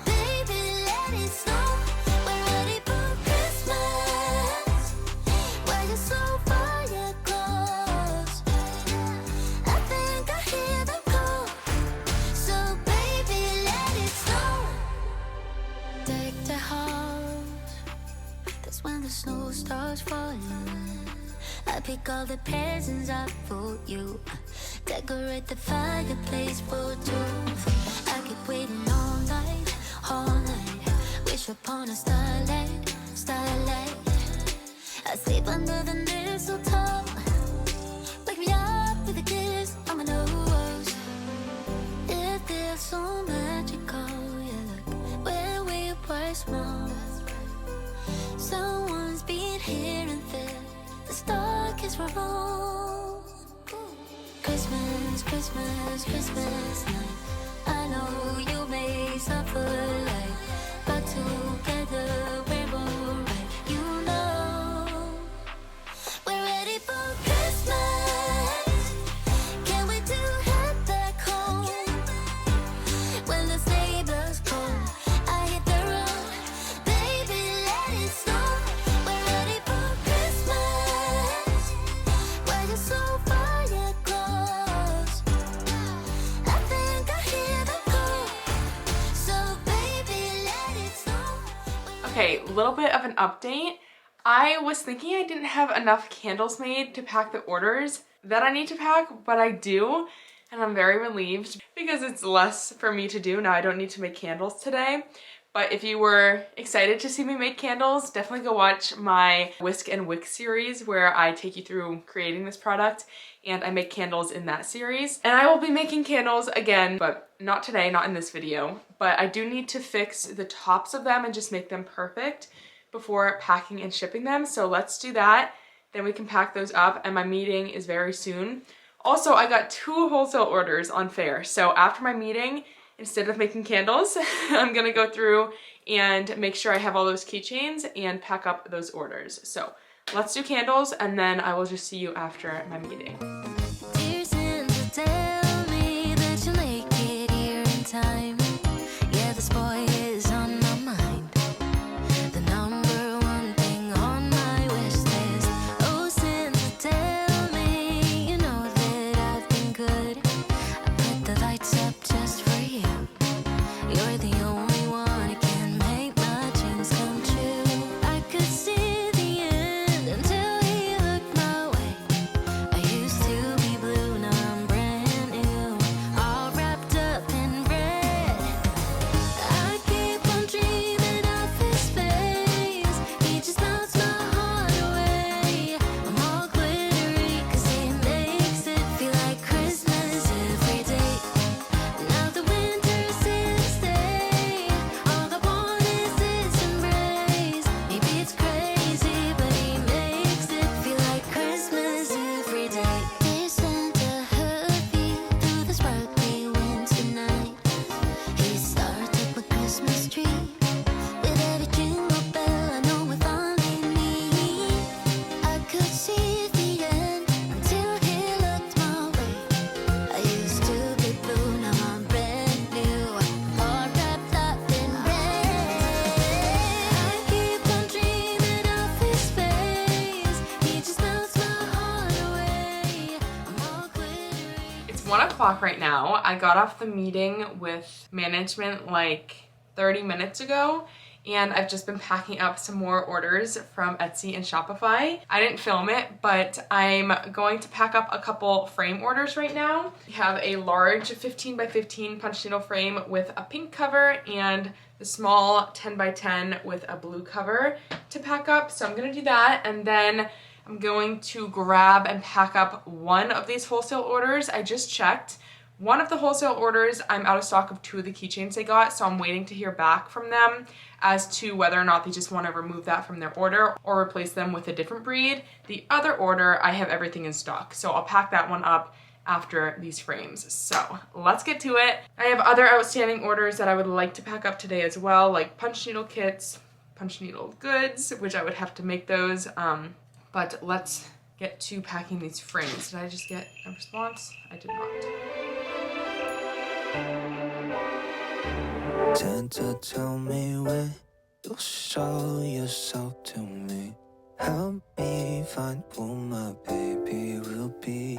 Speaker 3: Baby, let it snow. We're ready for Christmas. Why you so far yet close? I think I hear them call. So baby, let it snow. Deck the house. That's when the snow starts falling. I pick all the presents up for you. Decorate the fireplace for two. I keep waiting all night, all night. Wish upon a starlight, starlight. I sleep under the mistletoe. Wake me up with a kiss on my nose. It feels so magical, yeah, look where we were small. Someone's been here and there. The star kiss for all. Christmas, Christmas, Christmas night. I know you may suffer light, but together we're alright. You know we're ready for Christmas. Can't wait to head back home. When the sleigh blows cold, I hit the road. Baby, let it snow. We're ready for Christmas. Why you so far yet close? I think I hear them call. So baby, let it snow.
Speaker 1: Okay, a little bit of an update. I was thinking I didn't have enough candles made to pack the orders that I need to pack, but I do, and I'm very relieved because it's less for me to do. Now I don't need to make candles today, but if you were excited to see me make candles, definitely go watch my Whisk and Wick series where I take you through creating this product, and I make candles in that series. And I will be making candles again, but not today, not in this video, but I do need to fix the tops of them and just make them perfect before packing and shipping them. So let's do that. Then we can pack those up, and my meeting is very soon. Also, I got 2 wholesale orders on Fair. So after my meeting, instead of making candles, I'm gonna go through and make sure I have all those keychains and pack up those orders. So let's do candles, and then I will just see you after my meeting.
Speaker 3: Dear Santa, tell me that you'll make it here in time. Yeah, this boy is on my mind. The number one thing on my wish list. Oh, Santa, tell me you know
Speaker 1: It's 1 o'clock right now. I got off the meeting with management like 30 minutes ago, and I've just been packing up some more orders from Etsy and Shopify. I didn't film it, but I'm going to pack up a couple frame orders right now. We have a large 15 by 15 punch needle frame with a pink cover and the small 10 by 10 with a blue cover to pack up. So I'm gonna do that, and then I'm going to grab and pack up one of these wholesale orders. I just checked. One of the wholesale orders, I'm out of stock of 2 of the keychains they got, so I'm waiting to hear back from them as to whether or not they just want to remove that from their order or replace them with a different breed. The other order, I have everything in stock, so I'll pack that one up after these frames. So let's get to it. I have other outstanding orders that I would like to pack up today as well, like punch needle kits, punch needle goods, which I would have to make those, but let's get to packing these frames. Did I just get a response? I did not.
Speaker 2: Santa, tell me when you'll show yourself to me. Help me find who my baby will be.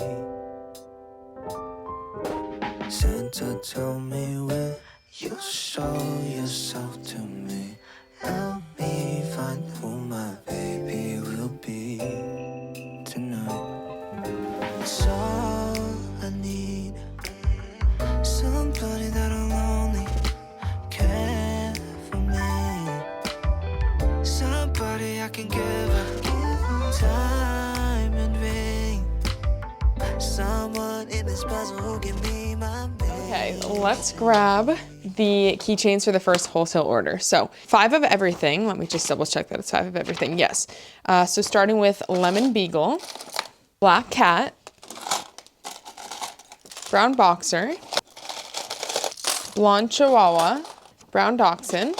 Speaker 2: Santa, tell me when you'll show yourself to me. Help me find who my baby will be tonight. It's all I need. Somebody that'll only care for me. Somebody I can give a time and ring. Someone in this puzzle who can be my baby.
Speaker 1: Okay, let's grab the keychains for the first wholesale order. So 5 of everything. Let me just double check that it's 5 of everything. Yes. So starting with lemon beagle, black cat, brown boxer, blonde chihuahua, brown dachshund,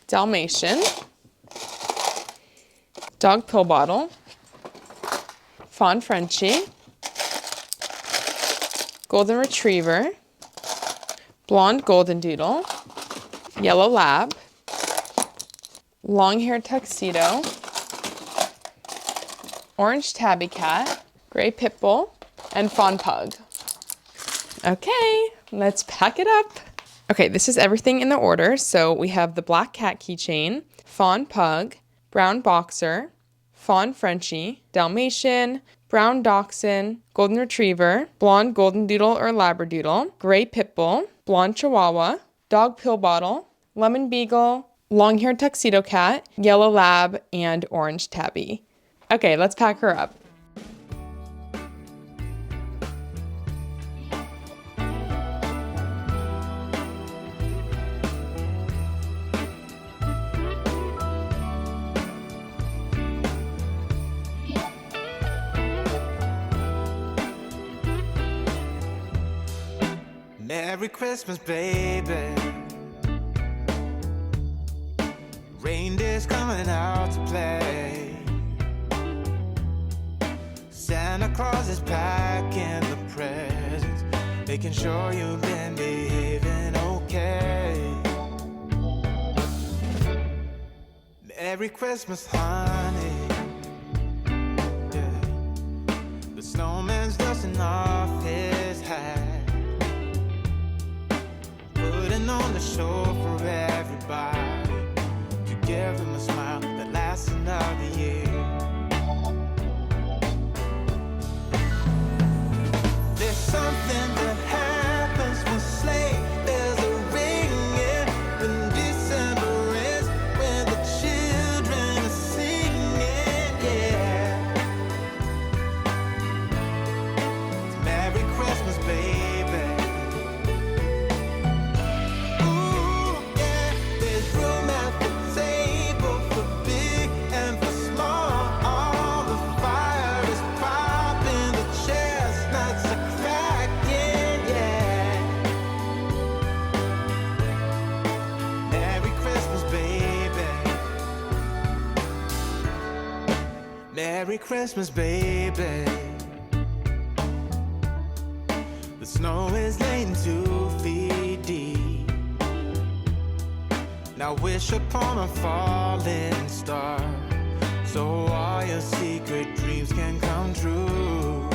Speaker 1: Dalmatian, dog pill bottle, fawn Frenchie, golden retriever, blonde golden doodle, yellow lab, long-haired tuxedo, orange tabby cat, gray pit bull, and fawn pug. Okay, let's pack it up. Okay, this is everything in the order. So we have the black cat keychain, fawn pug, brown boxer, fawn Frenchie, Dalmatian, brown dachshund, golden retriever, blonde golden doodle or labradoodle, gray pit bull, blonde chihuahua, dog pill bottle, lemon beagle, long-haired tuxedo cat, yellow lab, and orange tabby. Okay, let's pack her up.
Speaker 2: Merry Christmas, baby. Reindeer's coming out to play. Santa Claus is packing the presents, making sure you've been behaving okay. Merry Christmas, honey. Yeah. The snowman's dusting off his hat, putting on the show for everybody, to give them a smile that lasts another year. There's something that happens when sleigh bells are ringing, when December ends, when the children are singing, yeah. It's Merry Christmas, baby. Ooh, yeah, there's room at the table for big and for small. All the fire is popping, the chestnuts are cracking, yeah. Merry Christmas, baby. Merry Christmas, baby. The snow is laying 2 feet deep. Now wish upon a falling star, so all your secret dreams can come true.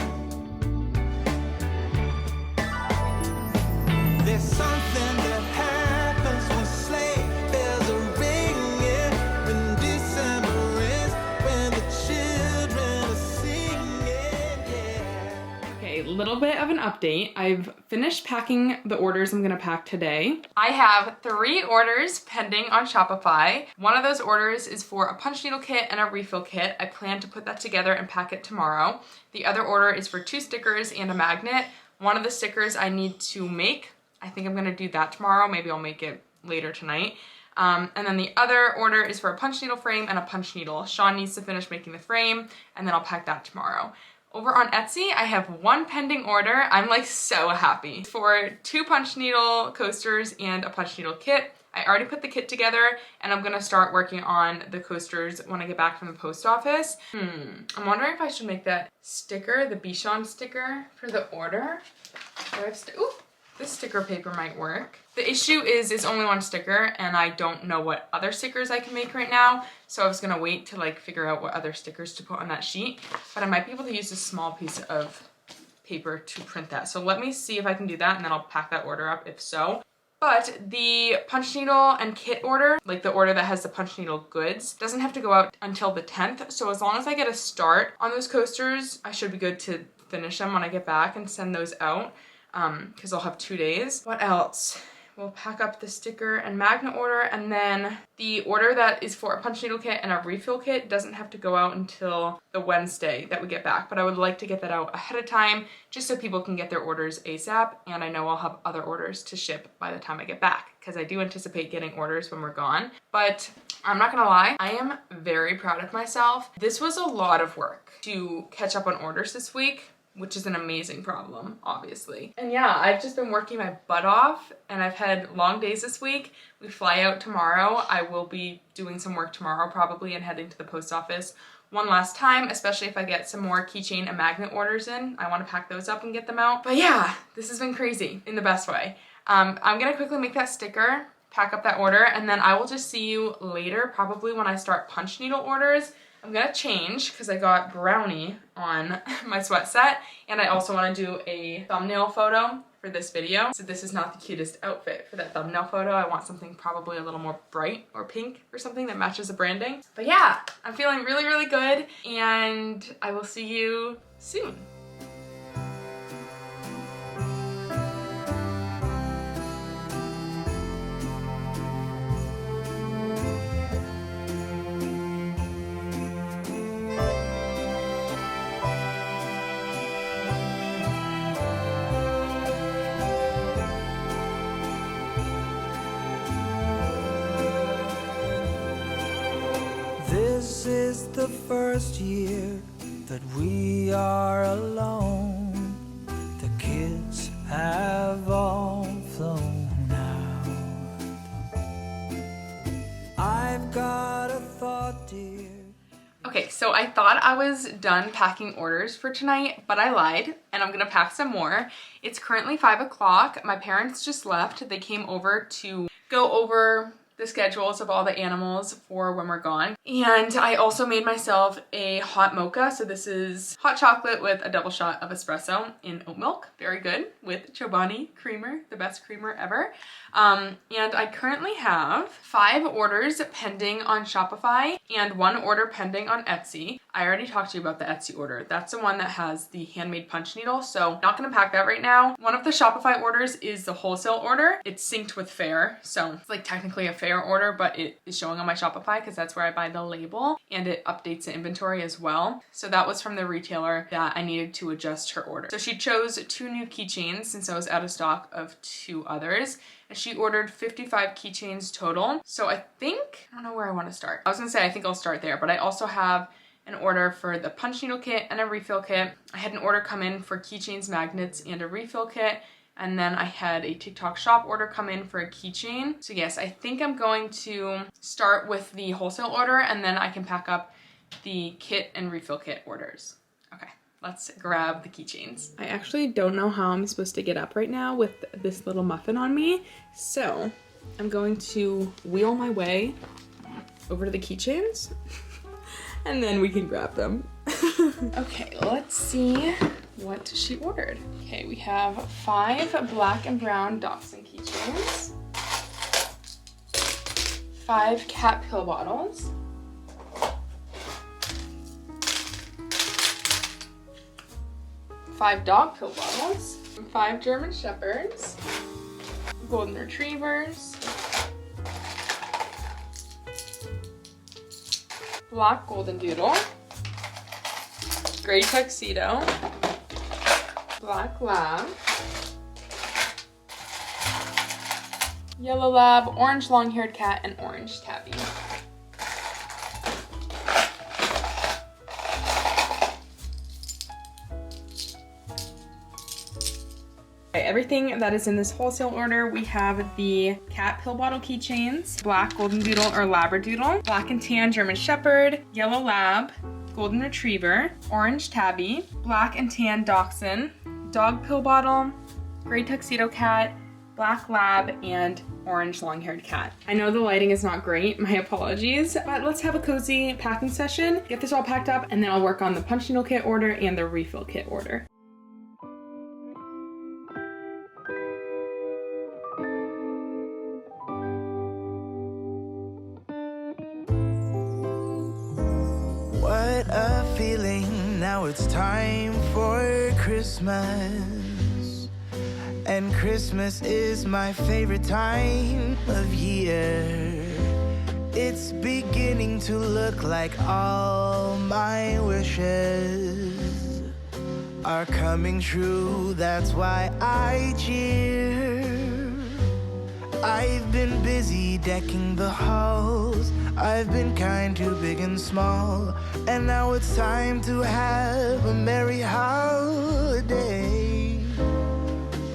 Speaker 4: It's something that happens when sleigh bells are ringing, when December is, when the children are singing, yeah.
Speaker 1: Okay, a little bit of an update. I've finished packing the orders I'm gonna pack today. I have 3 orders pending on Shopify. One of those orders is for a punch needle kit and a refill kit. I plan to put that together and pack it tomorrow. The other order is for 2 stickers and a magnet. One of the stickers I need to make. I think I'm gonna do that tomorrow. Maybe I'll make it later tonight. And then the other order is for a punch needle frame and a punch needle. Sean needs to finish making the frame, and then I'll pack that tomorrow. Over on Etsy, I have 1 pending order. I'm like so happy. For 2 punch needle coasters and a punch needle kit. I already put the kit together, and I'm gonna start working on the coasters when I get back from the post office. I'm wondering if I should make that sticker, the Bichon sticker for the order. Do I have ooh, this sticker paper might work. The issue is it's only 1 sticker, and I don't know what other stickers I can make right now, so I was gonna wait to like figure out what other stickers to put on that sheet, but I might be able to use a small piece of paper to print that. So let me see if I can do that, and then I'll pack that order up if so. But the punch needle and kit order, like the order that has the punch needle goods, doesn't have to go out until the 10th. So as long as I get a start on those coasters, I should be good to finish them when I get back and send those out, because I'll have 2 days. What else? We'll pack up the sticker and magnet order, and then the order that is for a punch needle kit and a refill kit doesn't have to go out until the Wednesday that we get back, but I would like to get that out ahead of time just so people can get their orders ASAP, and I know I'll have other orders to ship by the time I get back, because I do anticipate getting orders when we're gone. But I'm not gonna lie, I am very proud of myself. This was a lot of work to catch up on orders this week, which is an amazing problem, obviously. And yeah, I've just been working my butt off, and I've had long days this week. We fly out tomorrow. I will be doing some work tomorrow probably and heading to the post office one last time, especially if I get some more keychain and magnet orders in. I want to pack those up and get them out. But yeah, this has been crazy in the best way. I'm gonna quickly make that sticker, pack up that order, and then I will just see you later, probably when I start punch needle orders. I'm gonna change because I got brownie on my sweat set, and I also want to do a thumbnail photo for this video. So this is not the cutest outfit for that thumbnail photo. I want something probably a little more bright or pink or something that matches the branding. But yeah, I'm feeling really, really good, and I will see you soon.
Speaker 4: This is the first year that we are alone. The kids have all flown out. I've got a thought, dear.
Speaker 1: Okay, so I thought I was done packing orders for tonight, but I lied, and I'm gonna pack some more. It's currently 5 o'clock. My parents just left. They came over to go over the schedules of all the animals for when we're gone. And I also made myself a hot mocha. So this is hot chocolate with a double shot of espresso in oat milk. Very good, with Chobani creamer, the best creamer ever. And I currently have 5 orders pending on Shopify and 1 order pending on Etsy. I already talked to you about the Etsy order. That's the one that has the handmade punch needle, so not gonna pack that right now. One of the Shopify orders is the wholesale order. It's synced with Fair, so it's like technically a Fair order, but it is showing on my Shopify because that's where I buy the label, and it updates the inventory as well. So that was from the retailer that I needed to adjust her order. So she chose 2 new keychains since I was out of stock of 2 others. And she ordered 55 keychains total. So I don't know where I want to start. I was gonna say I think I'll start there, but I also have an order for the punch needle kit and a refill kit. I had an order come in for keychains, magnets, and a refill kit. And then I had a TikTok shop order come in for a keychain. So yes, I think I'm going to start with the wholesale order, and then I can pack up the kit and refill kit orders. Okay, let's grab the keychains. I actually don't know how I'm supposed to get up right now with this little muffin on me. So I'm going to wheel my way over to the keychains and then we can grab them. Okay, let's see what she ordered. Okay, we have 5 black and brown Dachshund keychains, 5 cat pill bottles, 5 dog pill bottles, 5 German Shepherds, Golden Retrievers, Black Golden Doodle, Gray Tuxedo, Black Lab, Yellow Lab, Orange Long-Haired Cat, and Orange Tabby. Okay, everything that is in this wholesale order, we have the cat pill bottle keychains, Black Golden Doodle or Labradoodle, Black and Tan German Shepherd, Yellow Lab, Golden Retriever, Orange Tabby, Black and Tan Dachshund, Dog Pill Bottle, Gray Tuxedo Cat, Black Lab, and Orange Long-Haired Cat. I know the lighting is not great, my apologies, but let's have a cozy packing session, get this all packed up, and then I'll work on the punch needle kit order and the refill kit order.
Speaker 4: What a feeling, now it's time for Christmas. And Christmas is my favorite time of year. It's beginning to look like all my wishes are coming true, that's why I cheer. I've been busy decking the halls, I've been kind to big and small, and now it's time to have a merry holiday.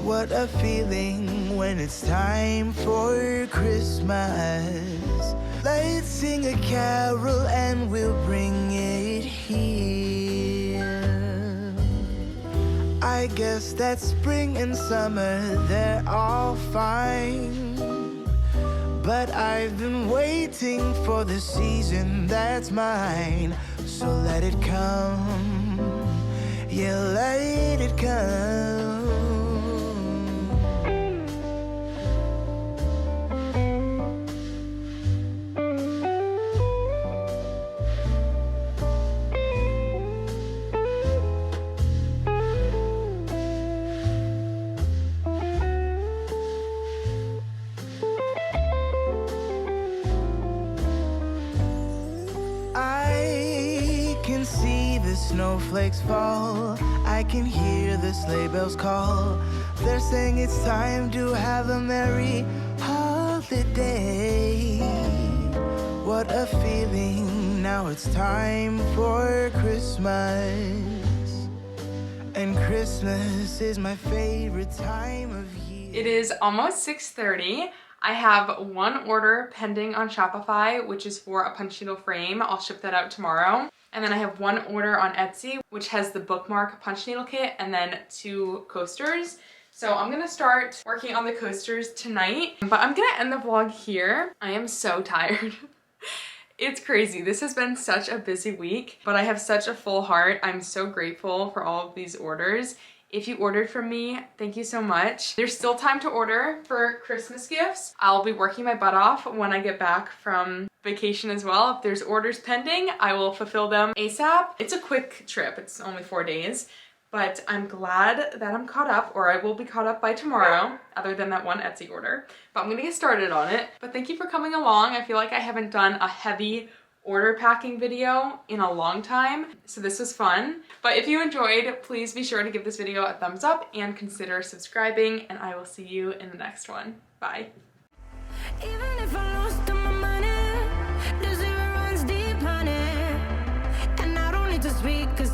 Speaker 4: What a feeling when it's time for Christmas. Let's sing a carol and we'll bring it here. I guess that spring and summer, they're all fine, but I've been waiting for the season that's mine. So let it come, yeah, let it come. Snowflakes fall, I can hear the sleigh bells call. They're saying it's time to have a merry holiday. What a feeling, now it's time for Christmas. And Christmas is my favorite time of year.
Speaker 1: It is almost 6:30. I have one order pending on Shopify, which is for a punch needle frame. I'll ship that out tomorrow. And then I have one order on Etsy, which has the bookmark punch needle kit and then 2 coasters. So I'm gonna start working on the coasters tonight, but I'm gonna end the vlog here. I am so tired. It's crazy. This has been such a busy week, but I have such a full heart. I'm so grateful for all of these orders. If you ordered from me, thank you so much. There's still time to order for Christmas gifts. I'll be working my butt off when I get back from vacation as well. If there's orders pending, I will fulfill them ASAP. It's a quick trip, it's only 4 days, but I'm glad that I'm caught up, or I will be caught up by tomorrow, other than that one Etsy order. But I'm gonna get started on it. But thank you for coming along. I feel like I haven't done a heavy order packing video in a long time, so this was fun. But if you enjoyed, please be sure to give this video a thumbs up and consider subscribing, and I will see you in the next one. Bye.
Speaker 3: Even if I lost all my money, the zero runs deep, honey. And I don't need to speak, 'cause